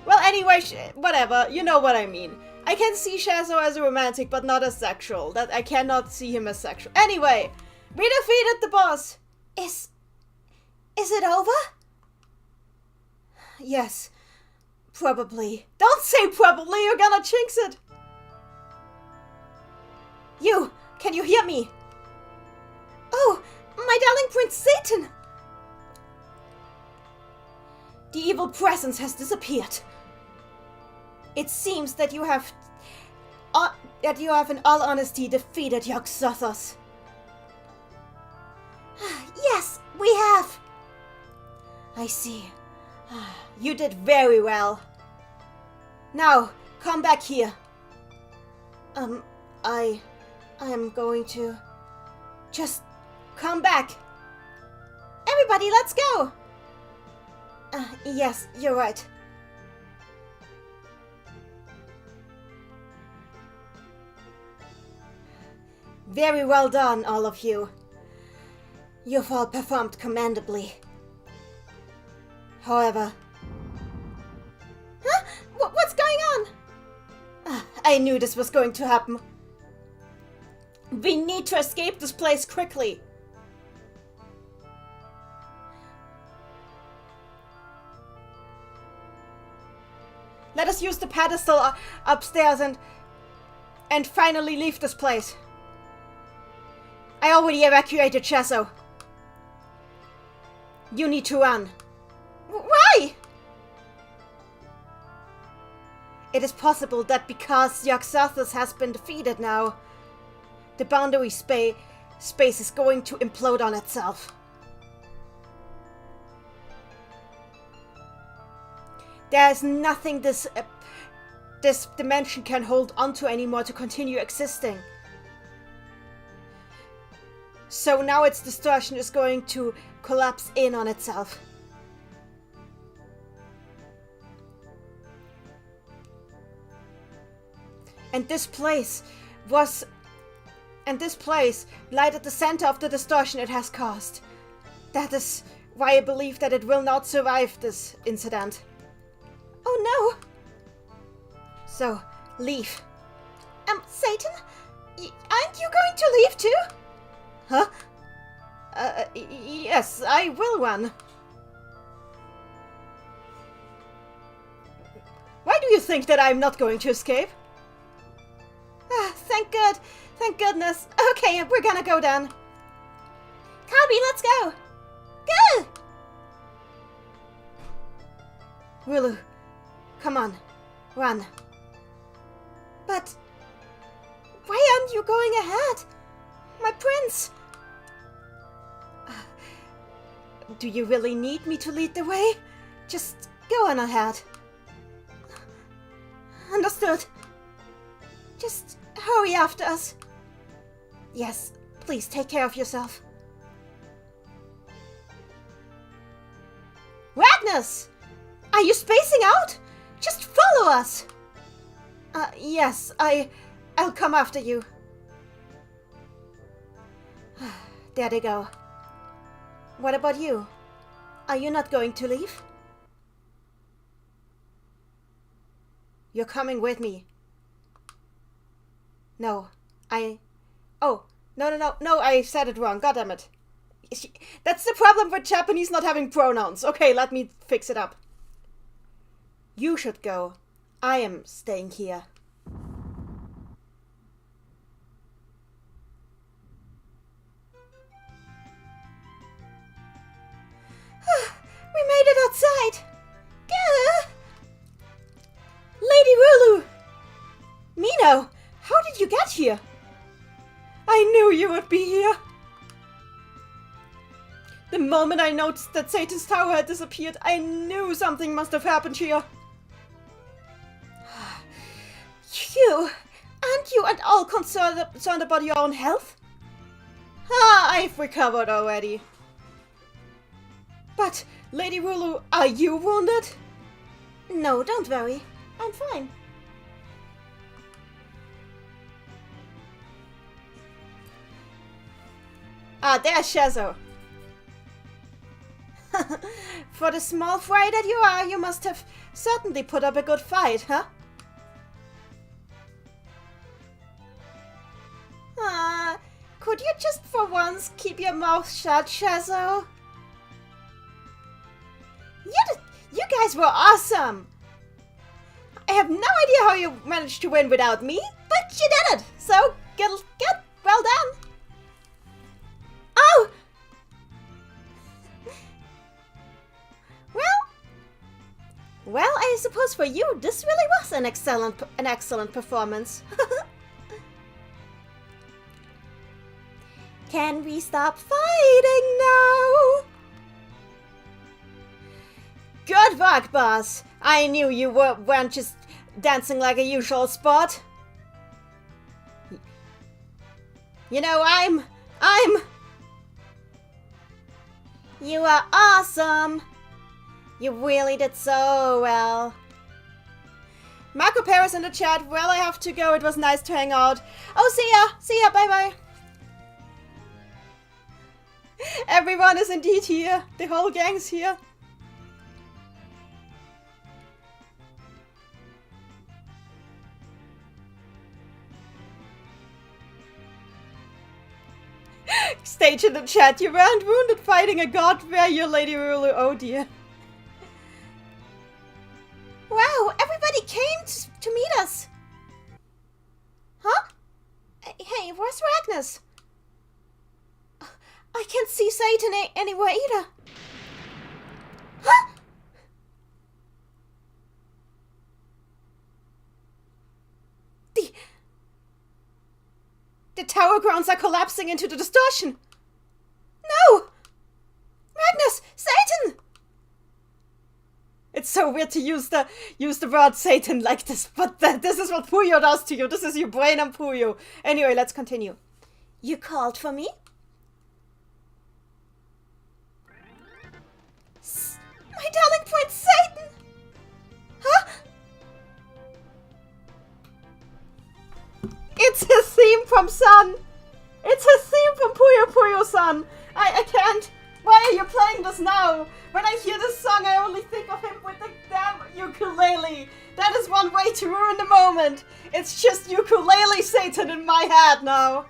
Well, anyway, whatever. You know what I mean. I can see Shazo as a romantic, but not as sexual. That I cannot see him as sexual. Anyway, we defeated the boss. Is it over? Yes. Probably. Don't say probably, you're gonna jinx it! You! Can you hear me? Oh, my darling Prince Satan! The evil presence has disappeared. It seems that you have in all honesty defeated Yog-Sothoth. Yes, we have! I see. You did very well. Now, come back here. I am going to... Just come back. Everybody, let's go! Yes, you're right. Very well done, all of you. You've all performed commendably. However... Huh? What's going on? I knew this was going to happen. We need to escape this place quickly. Let us use the pedestal upstairs and finally leave this place. I already evacuated Shazo. You need to run. Why? It is possible that because Yog-Sothoth has been defeated now, the boundary space is going to implode on itself. There is nothing this dimension can hold onto anymore to continue existing. So now its distortion is going to collapse in on itself. And this place lies at the center of the distortion it has caused. That is why I believe that it will not survive this incident. Oh no! So, leave. Satan? Aren't you going to leave too? Huh? Yes, I will run. Why do you think that I'm not going to escape? Thank goodness. Okay, we're gonna go then. Kabi, let's go! Go! Rulu, come on, run. But why aren't you going ahead? My prince! Do you really need me to lead the way? Just go on ahead. Understood. Just hurry after us. Yes, please take care of yourself. Ragnus! Are you spacing out? Just follow us! Yes, I'll come after you. There they go. What about you? Are you not going to leave? You're coming with me. No, Oh, no, I said it wrong. God damn it. That's the problem with Japanese not having pronouns. Okay, let me fix it up. You should go. I am staying here. We made it outside. Lady Rulu! Mino, how did you get here? I knew you would be here. The moment I noticed that Satan's tower had disappeared, I knew something must have happened here. Aren't you at all concerned about your own health? I've recovered already. But, Lady Rulu, are you wounded? No, don't worry. I'm fine. There's Shazo. For the small fry that you are, you must have certainly put up a good fight, huh? Could you just for once keep your mouth shut, Shazo? You guys were awesome! I have no idea how you managed to win without me, but you did it! So, get well done! Oh! Well, I suppose for you, this really was an excellent performance. Can we stop fighting now? Good work, boss. I knew you weren't just dancing like a usual sport. You know, You are awesome. You really did so well. Marco Paris in the chat. Well, I have to go. It was nice to hang out. Oh, see ya. See ya. Bye-bye. Everyone is indeed here. The whole gang's here. Stage in the chat. You weren't wounded fighting a god, were you, Lady Rulu? Oh dear. Wow, everybody came to meet us. Huh? Hey, where's Ragnas? I can't see Satan anywhere either. Huh? The tower grounds are collapsing into the distortion. No! Ragnas! Satan! It's so weird to use the word Satan like this, but this is what Puyo does to you. This is your brain and Puyo. Anyway, let's continue. You called for me? My darling Prince Satan! Huh? It's his theme from Sun! It's his theme from Puyo Puyo-san! I can't! Why are you playing this now? When I hear this song, I only think of him with the damn ukulele! That is one way to ruin the moment! It's just ukulele Satan in my head now!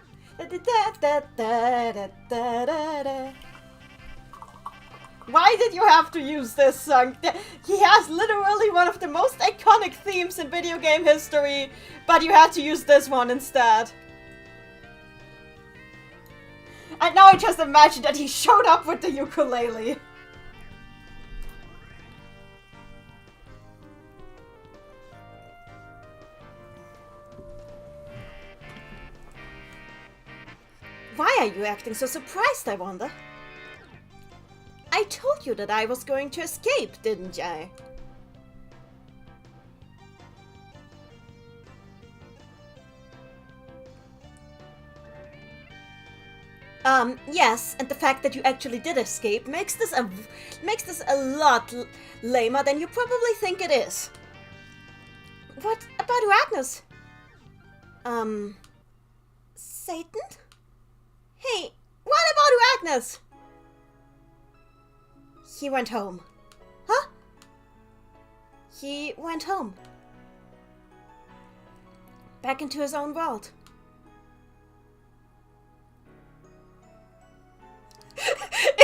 Why did you have to use this song? He has literally one of the most iconic themes in video game history, but you had to use this one instead. And now I just imagine that he showed up with the ukulele. Why are you acting so surprised, I wonder? I told you that I was going to escape, didn't I? Yes, and the fact that you actually did escape makes this a lot lamer than you probably think it is. What about Ragnas? Satan? Hey, what about Ragnas? He went home. Huh? He went home. Back into his own world.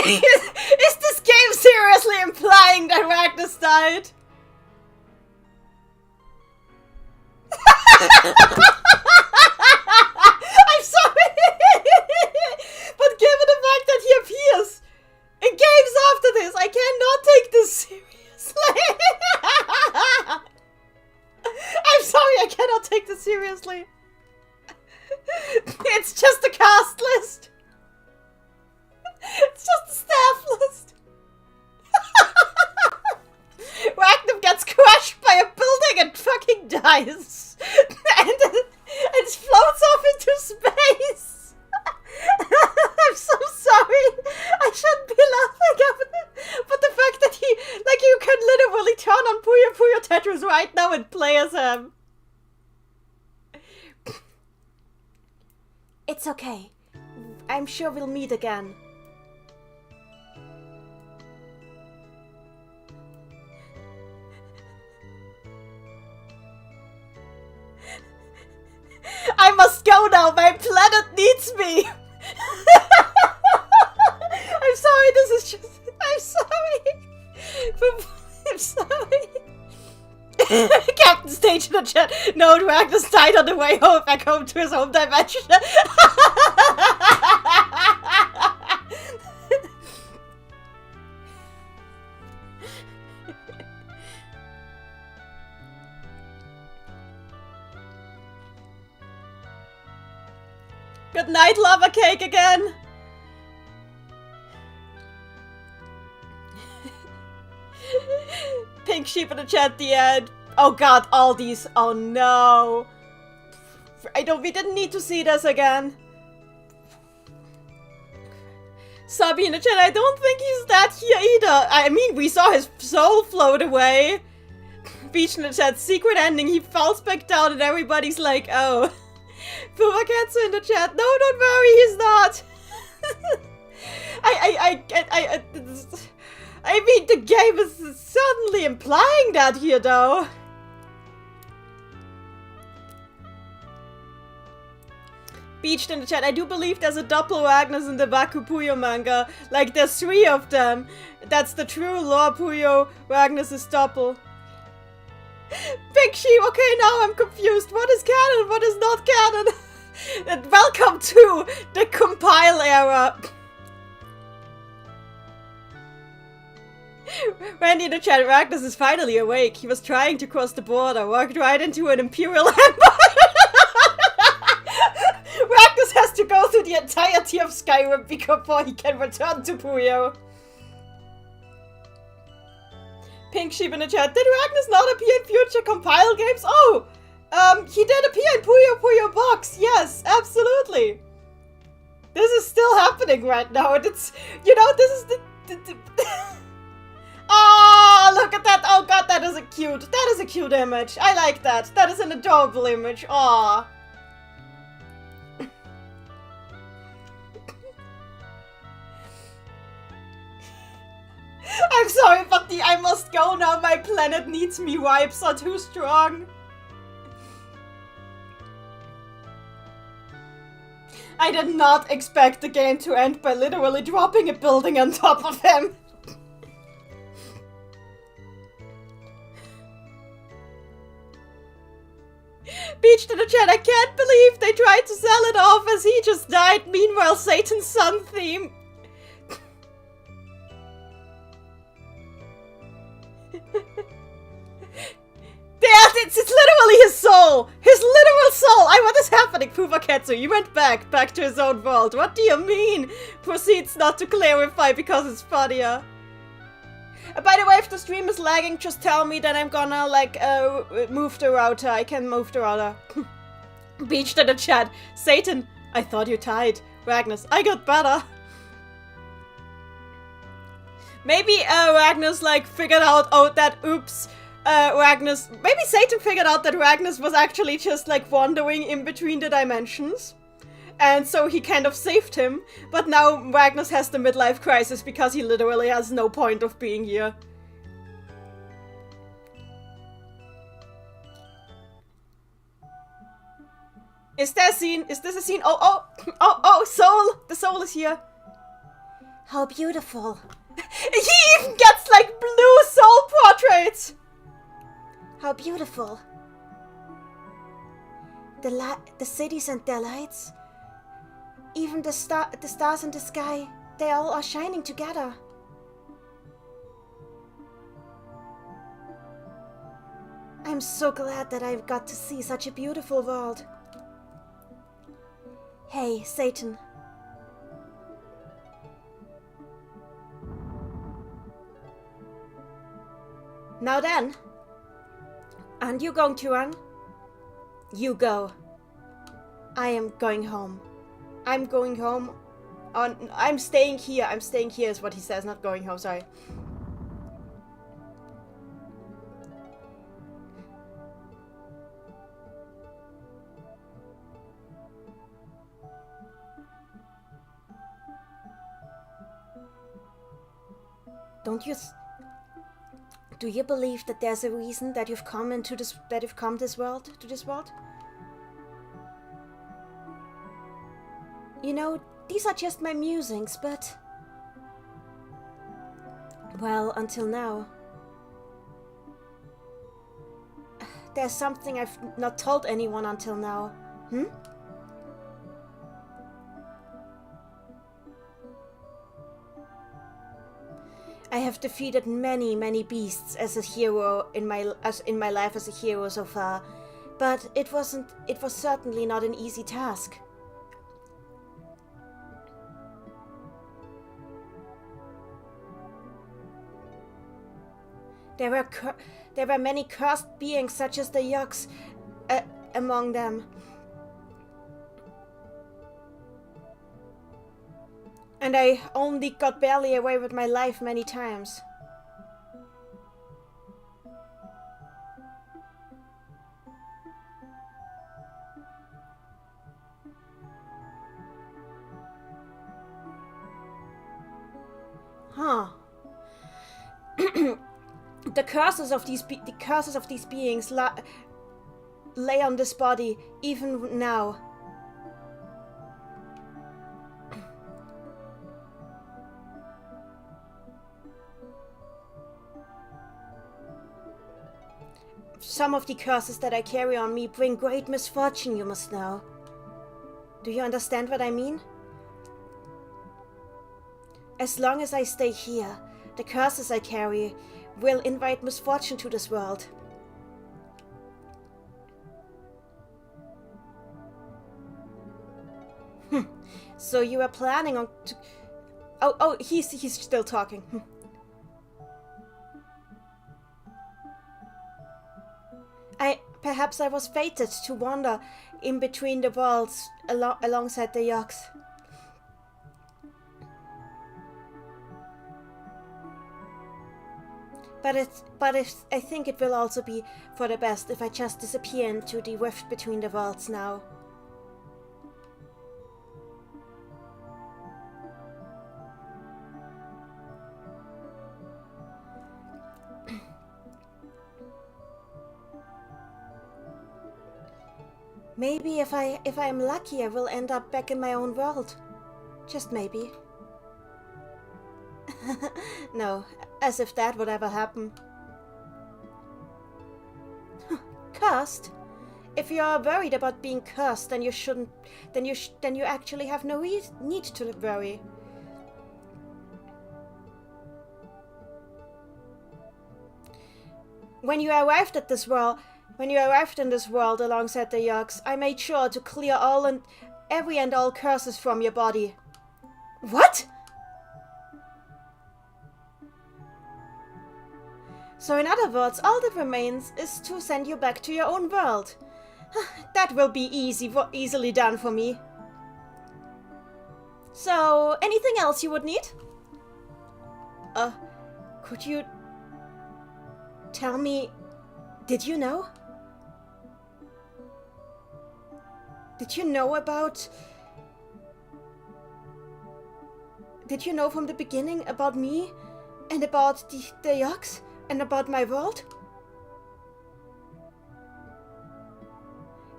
Is this game seriously implying that Ragnas died? I'm sorry! But given the fact that he appears in games after this, I cannot take this seriously! I'm sorry, I cannot take this seriously. It's just a cast list. It's just a staff list. Ragnar gets crushed by a building and fucking dies. and floats off into space. I'm so sorry. I shouldn't be laughing at it. But the fact that he, like, you can literally turn on Puyo Puyo Tetris right now and play as him. It's okay. I'm sure we'll meet again. I must go now. My planet needs me. I'm sorry. This is just... I'm sorry. I'm sorry. Captain Stage in the chat. No, Ragnas died on the way home, back home to his home dimension. Good night, lava cake again. Pink sheep in the chat, the end. Oh god, all these. Oh no. We didn't need to see this again. Sabi in the chat, I don't think he's that here either. I mean, we saw his soul float away. Beach in the chat, secret ending, he falls back down and everybody's like, oh. Pumaketsu in the chat, no, don't worry, he's not. I mean, the game is certainly implying that here, though. Beached in the chat, I do believe there's a double Ragnas in the Baku Puyo manga. Like, there's 3 of them. That's the true lore Puyo. Ragnas is double. Big Sheep, okay, now I'm confused. What is canon? What is not canon? And welcome to the compile era. Randy in the chat, Ragnas is finally awake. He was trying to cross the border, walked right into an Imperial Empire. Ragnas has to go through the entirety of Skyrim before he can return to Puyo. Pink Sheep in the chat, did Ragnas not appear in future compile games? Oh! He did appear in Puyo Puyo Box, yes, absolutely. This is still happening right now, and it's, you know, this is the oh, look at that! Oh god, that is a cute image. I like that. That is an adorable image. Aww. I'm sorry, but the I must go now, my planet needs me vibes are too strong. I did not expect the game to end by literally dropping a building on top of him. Beached in the chat, I can't believe they tried to sell it off as he just died. Meanwhile, Satan's sun theme. It's literally his soul! His literal soul! What is happening, Pumaketsu? You went back to his own world. What do you mean? Proceeds not to clarify because it's funnier. By the way, if the stream is lagging, just tell me, then I'm gonna, like, move the router. I can move the router. Beached in the chat. Satan, I thought you died. Ragnas, I got better. Maybe, Ragnas, like, figured out, oh, that, oops. Ragnas, maybe Satan figured out that Ragnas was actually just like wandering in between the dimensions. And so he kind of saved him. But now Ragnas has the midlife crisis because he literally has no point of being here. Is there a scene? Is this a scene? Oh, soul! The soul is here. How beautiful. He even gets like blue soul portraits. How beautiful. The cities and their lights. Even the stars in the sky, they all are shining together. I'm so glad that I've got to see such a beautiful world. Hey, Satan. Now then, aren't you going to run? You go. I am going home. I'm going home. I'm staying here. I'm staying here is what he says, not going home, sorry. Do you believe that there's a reason that you've come to this world? You know, these are just my musings, but... Well, until now. There's something I've not told anyone until now. I have defeated many, many beasts as a hero in my life as a hero so far, but it was certainly not an easy task. There were many cursed beings such as the Yuks among them. And I only got barely away with my life many times. Huh. The curses of these beings lay on this body even now. Some of the curses that I carry on me bring great misfortune, you must know. Do you understand what I mean? As long as I stay here, the curses I carry will invite misfortune to this world. So you are planning on... Oh, he's still talking. Perhaps I was fated to wander in between the worlds alongside the Yuks. But I think it will also be for the best if I just disappear into the rift between the worlds now. Maybe if I'm lucky, I will end up back in my own world. Just maybe. No, as if that would ever happen. Cursed? If you are worried about being cursed, then you shouldn't. Then you actually have no need to worry. When you arrived in this world alongside the Yuks, I made sure to clear every and all curses from your body. What? So in other words, all that remains is to send you back to your own world. That will be easily done for me. So, anything else you would need? Could you tell me, did you know? Did you know from the beginning about me and about the Yuks and about my world?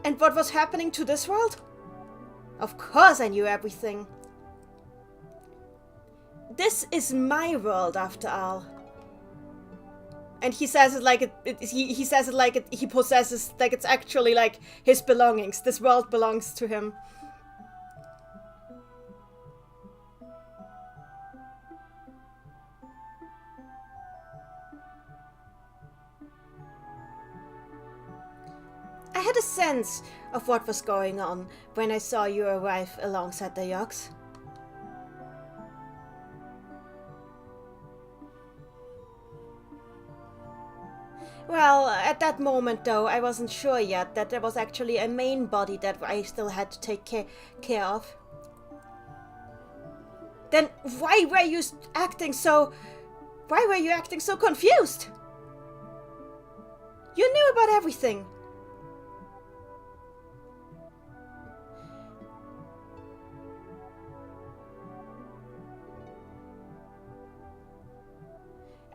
And what was happening to this world? Of course I knew everything. this is my world after all. And he says it like he says it like he possesses, like it's actually like his belongings. This world belongs to him. I had a sense of what was going on when I saw you arrive alongside the yachts. Well, at that moment though, I wasn't sure yet that there was actually a main body that I still had to take care of. Then why were you acting so confused? You knew about everything.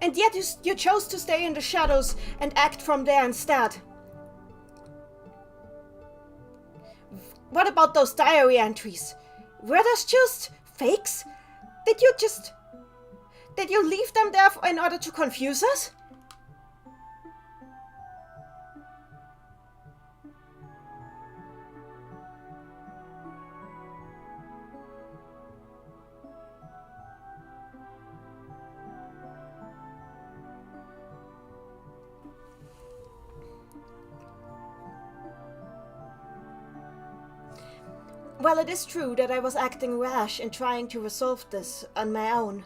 And yet you chose to stay in the shadows and act from there instead. What about those diary entries? Were those just fakes? Did you leave them there in order to confuse us? Well, it is true that I was acting rash in trying to resolve this on my own.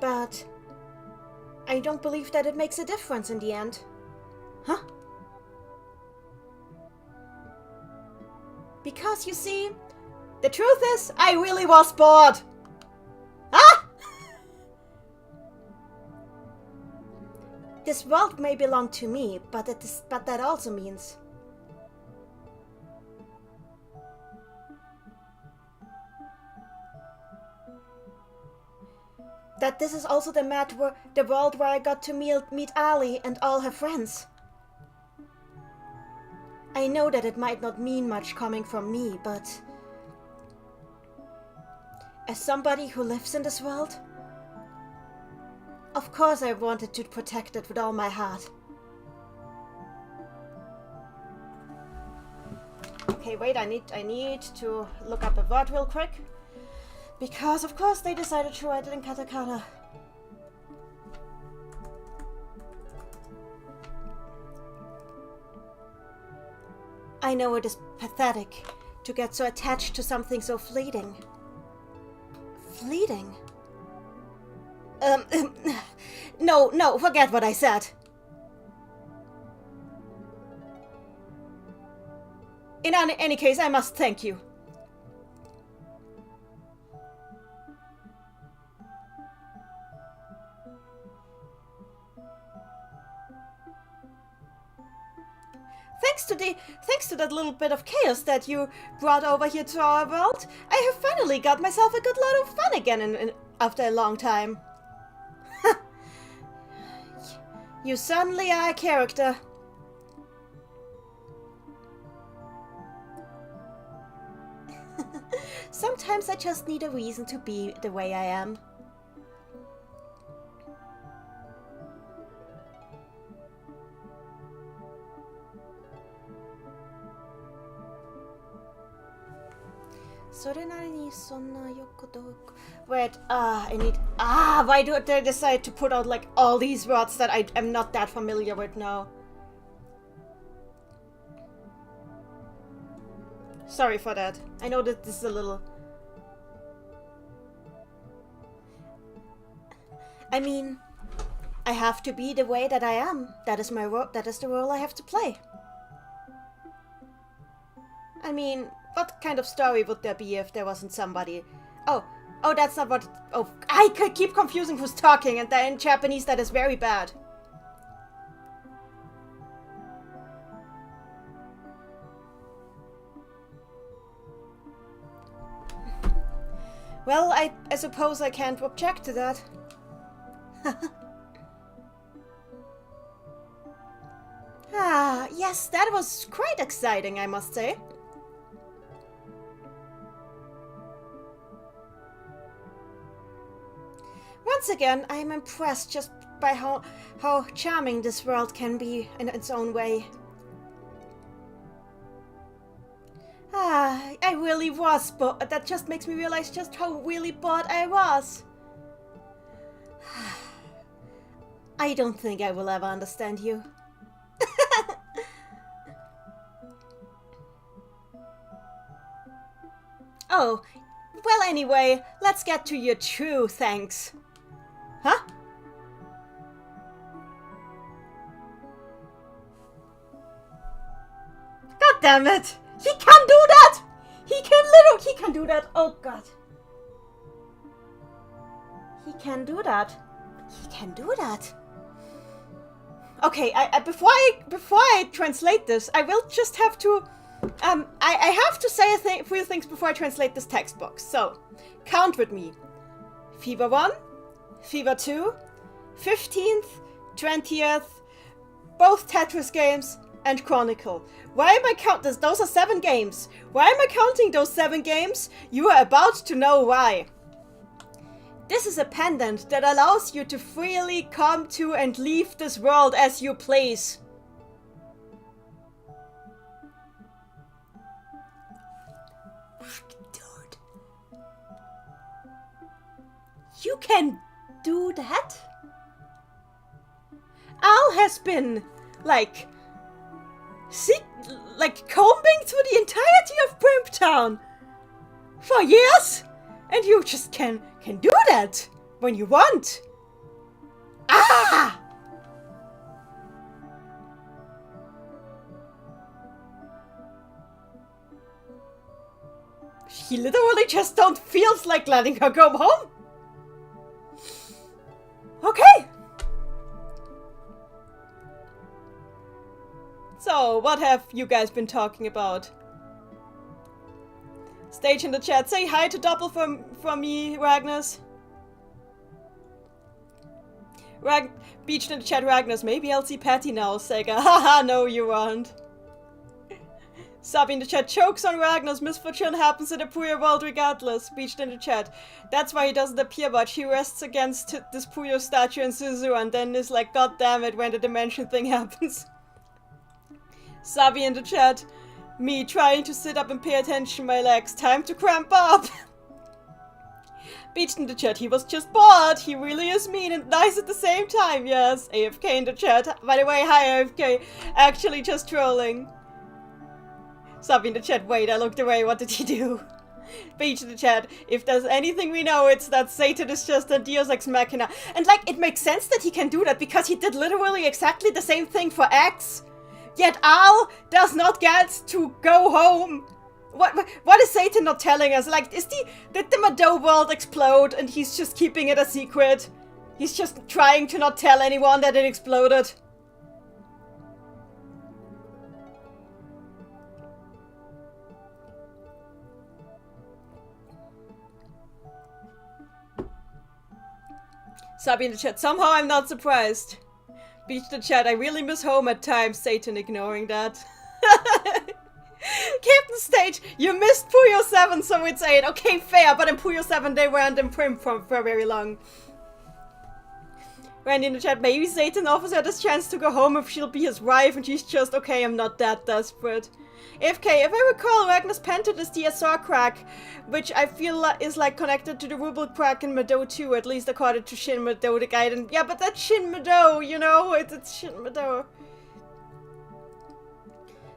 But I don't believe that it makes a difference in the end. Huh? Because you see, the truth is, I really was bored. Huh? This world may belong to me, but that also means that this is also the world where I got to meet Ali and all her friends. I know that it might not mean much coming from me, but as somebody who lives in this world, of course I wanted to protect it with all my heart. Okay, wait, I need to look up a word real quick. Because of course they decided to write it in katakana. I know it is pathetic to get so attached to something so fleeting. Fleeting? No, forget what I said. In any case, I must thank you. Thanks to that little bit of chaos that you brought over here to our world, I have finally got myself a good load of fun again after a long time. You certainly are a character. Sometimes I just need a reason to be the way I am. Wait, why do they decide to put out like all these words that I am not that familiar with now? Sorry for that. I know that this is a little... I mean, I have to be the way that I am. That is my role. That is the role I have to play. I mean, what kind of story would there be if there wasn't somebody? Oh, that's not what... Oh, I could keep confusing who's talking, and in Japanese that is very bad. Well, I suppose I can't object to that. Yes, that was quite exciting, I must say. once again, I am impressed just by how charming this world can be in its own way. I really was, but that just makes me realize just how really bored I was. I don't think I will ever understand you. Oh, well anyway, let's get to your true thanks. Huh? God damn it! He can do that! He can do that! Oh god. He can do that. He can do that. Okay, before I translate this, I will just have to I have to say a few things before I translate this text box. So, count with me. Fever 1, Fever 2, 15th, 20th, both Tetris games, and Chronicle. Why am I counting this? Those are 7 games. Why am I counting those 7 games? You are about to know why. This is a pendant that allows you to freely come to and leave this world as you please. Dude. You can do that? Al has been, combing through the entirety of Brimptown for years, and you just can do that when you want. Ah! He literally just don't feels like letting her go home. Okay. So, what have you guys been talking about? Stage in the chat. Say hi to Doppel from me, Ragnus. Beached in the chat, Ragnus. Maybe I'll see Patty now, Sega. Haha, no you won't. Sabi in the chat. Chokes on Ragnus. Misfortune happens in the Puyo world regardless. Beached in the chat. That's why he doesn't appear much. He rests against this Puyo statue in Suzu and then is like, god damn it, when the dimension thing happens. Sabi in the chat. Me trying to sit up and pay attention, my legs. Time to cramp up. Beached in the chat. He was just bored. He really is mean and nice at the same time. Yes. AFK in the chat. By the way, hi AFK. Actually just trolling. Sabi in the chat. Wait, I looked away. What did he do? Beached in the chat. If there's anything we know, it's that Satan is just a Deus Ex Machina. And it makes sense that he can do that because he did literally exactly the same thing for X. Yet Al does not get to go home. What is Satan not telling us? Did the Madou world explode and he's just keeping it a secret? He's just trying to not tell anyone that it exploded. Sabi in the chat. Somehow I'm not surprised. Beach the chat. I really miss home at times. Satan ignoring that. Captain Stage, you missed Puyo 7, so it's 8. Okay, fair, but in Puyo 7 they weren't in Prim for very long. Randy in the chat. Maybe Satan offers her this chance to go home if she'll be his wife and she's just, okay, I'm not that desperate. AFK, if I recall, Ragnar's Pentat is the SR crack, which I feel is connected to the Ruble crack in Madou too, at least according to Shin Madou, the guide. And yeah, but that's Shin Madou, you know, it's Shin Madou.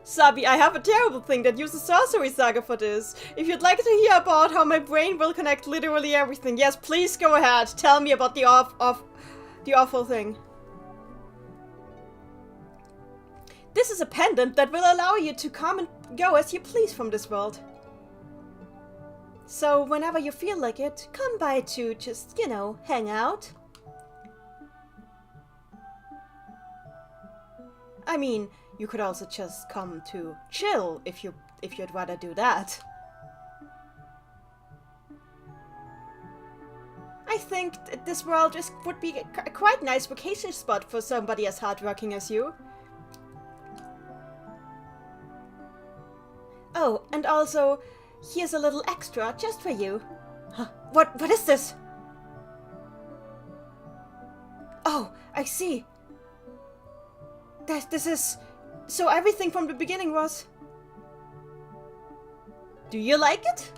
Sabi, I have a terrible thing that uses Sorcery Saga for this. If you'd like to hear about how my brain will connect literally everything, yes, please go ahead. Tell me about the awful thing. This is a pendant that will allow you to come and go as you please from this world. So whenever you feel like it, come by to just, you know, hang out. I mean, you could also just come to chill if you'd rather do that. I think this world would be a quite nice vacation spot for somebody as hardworking as you. Oh, and also, here's a little extra just for you. Huh, what is this? Oh, I see. This is... So everything from the beginning was... Do you like it?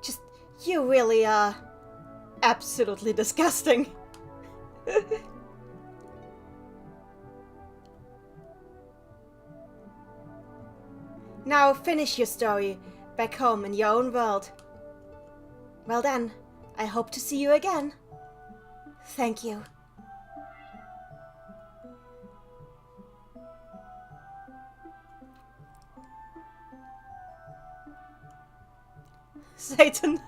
Just... You really are... absolutely disgusting. Now finish your story back home in your own world. Well then, I hope to see you again. Thank you. Satan.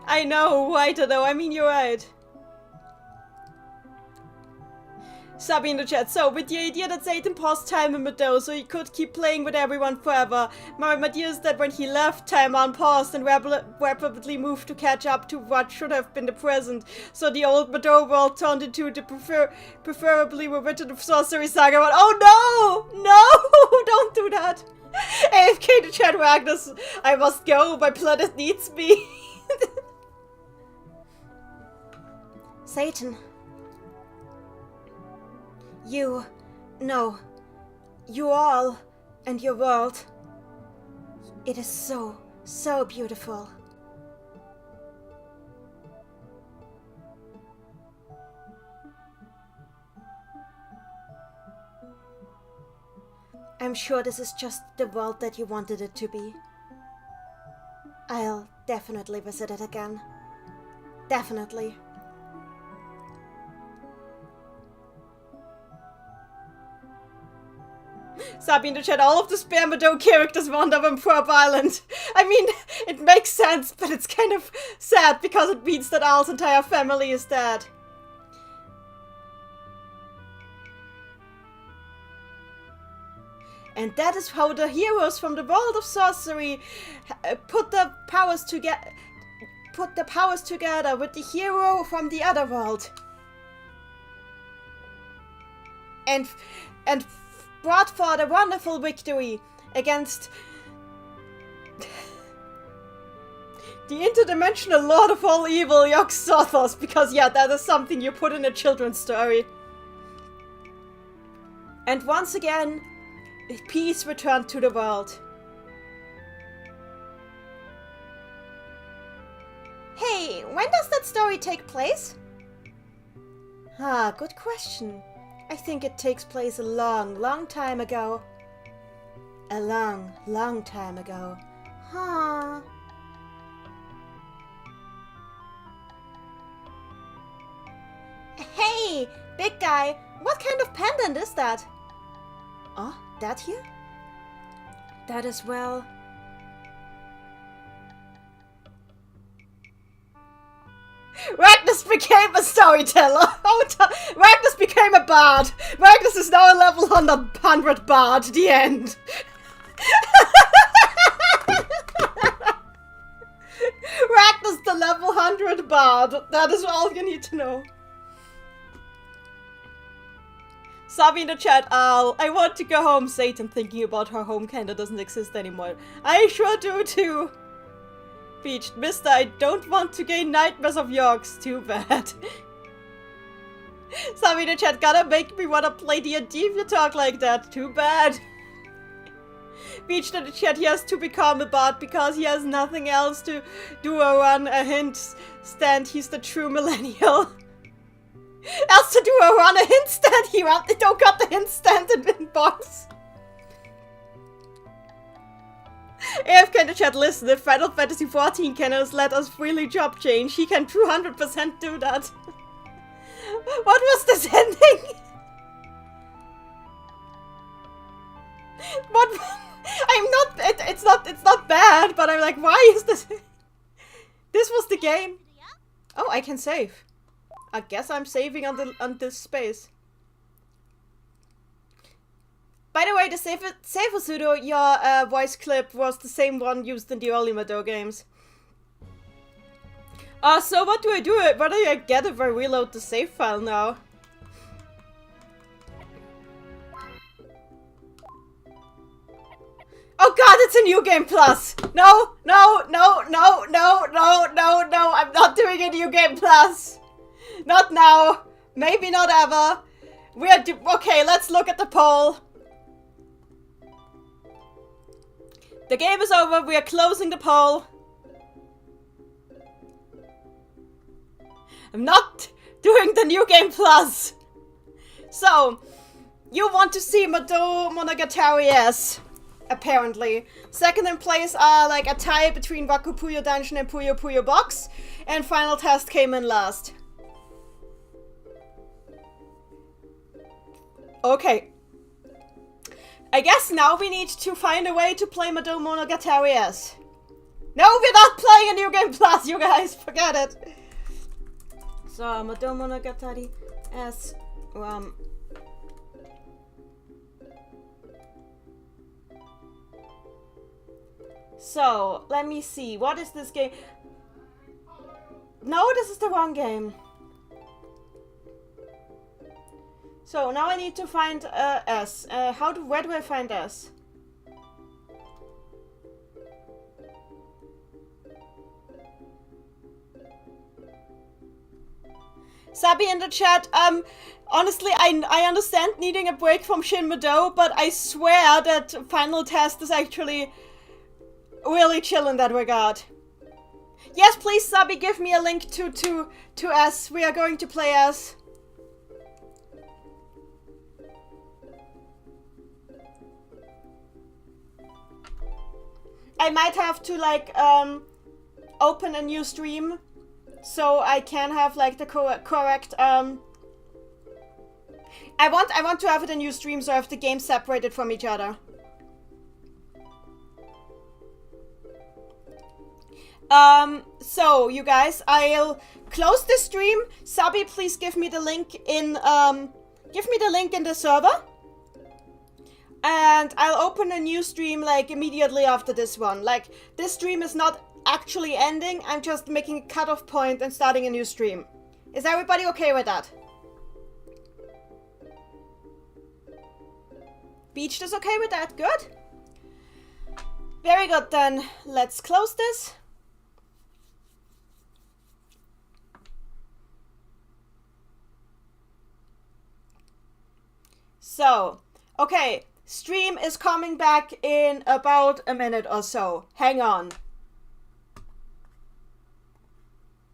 I know, I don't know, I mean you're right. Sabi in the chat, so with the idea that Satan paused time in Madou so he could keep playing with everyone forever, my idea is that when he left, time unpaused and rapidly moved to catch up to what should have been the present, so the old Madou world turned into the preferably repetitive sorcery saga. Oh no! No! Don't do that! AFK the chat, Magnus, I must go, my planet needs me. Satan. You, no, you all, and your world. It is so, so beautiful. I'm sure this is just the world that you wanted it to be. I'll definitely visit it again. Definitely. Sabi in the chat, all of the spare Madou characters wound up on Prop Island. I mean, it makes sense, but it's kind of sad because it means that Al's entire family is dead. And that is how the heroes from the world of sorcery put the powers together with the hero from the other world. And brought forth a wonderful victory against the interdimensional lord of all evil, Yog-Sothoth, because yeah, that is something you put in a children's story. And once again, peace returned to the world. Hey, when does that story take place? Ah, good question. I think it takes place a long, long time ago. A long, long time ago. Huh. Hey, big guy, what kind of pendant is that? Oh, that here? That as well. Magnus became a storyteller! Magnus became a bard! Magnus is now a level 100 bard. The end. Magnus the level 100 bard. That is all you need to know. Sabi in the chat, I want to go home. Satan, thinking about her home kinda doesn't exist anymore. I sure do too. Peach, mister, I don't want to gain nightmares of Yorks. Too bad. Sabi in the chat, gotta make me wanna play D&D if you talk like that. Too bad. Peach in the chat, he has to become a bard because he has nothing else to do or run a hint stand. He's the true millennial. Else to do or run a hint stand. He don't got the hint stand in box. AFK in the chat, listen, if Final Fantasy XIV can let us freely job change, he can 200% do that. What was this ending? What? It's not bad, but I'm like, why is this? This was the game. Oh, I can save. I guess I'm saving on this space. By the way, the safer pseudo, your voice clip was the same one used in the early Madou games. So what do I do? What do I get if I reload the save file now? Oh god, it's a New Game Plus! No, no, no, no, no, no, no, no, I'm not doing a New Game Plus! Not now. Maybe not ever. Okay, let's look at the poll. The game is over, we are closing the poll. I'm not doing the New Game Plus! So, you want to see Madou Monogatari S, apparently. Second in place are like a tie between Waku Puyo Dungeon and Puyo Puyo Box, and Final Test came in last. Okay. I guess now we need to find a way to play Madou Monogatari S. No, we're not playing a New Game Plus, you guys, forget it. So, Madou Monogatari S, So, let me see. What is this game? No, this is the wrong game. So, now I need to find S. Where do I find S? Sabi in the chat, honestly, I understand needing a break from Shin Madou, but I swear that Final Test is actually really chill in that regard. Yes, please, Sabi, give me a link to S. We are going to play S. I might have to, like, open a new stream so I can have, like, the correct, I want to have it a new stream so I have the games separated from each other. So, you guys, I'll close the stream. Sabi, please give me the link in, the server. And I'll open a new stream, like, immediately after this one. Like, this stream is not actually ending. I'm just making a cutoff point and starting a new stream. Is everybody okay with that? Beached is okay with that. Good. Very good, then. Let's close this. So, okay. Stream is coming back in about a minute or so. Hang on.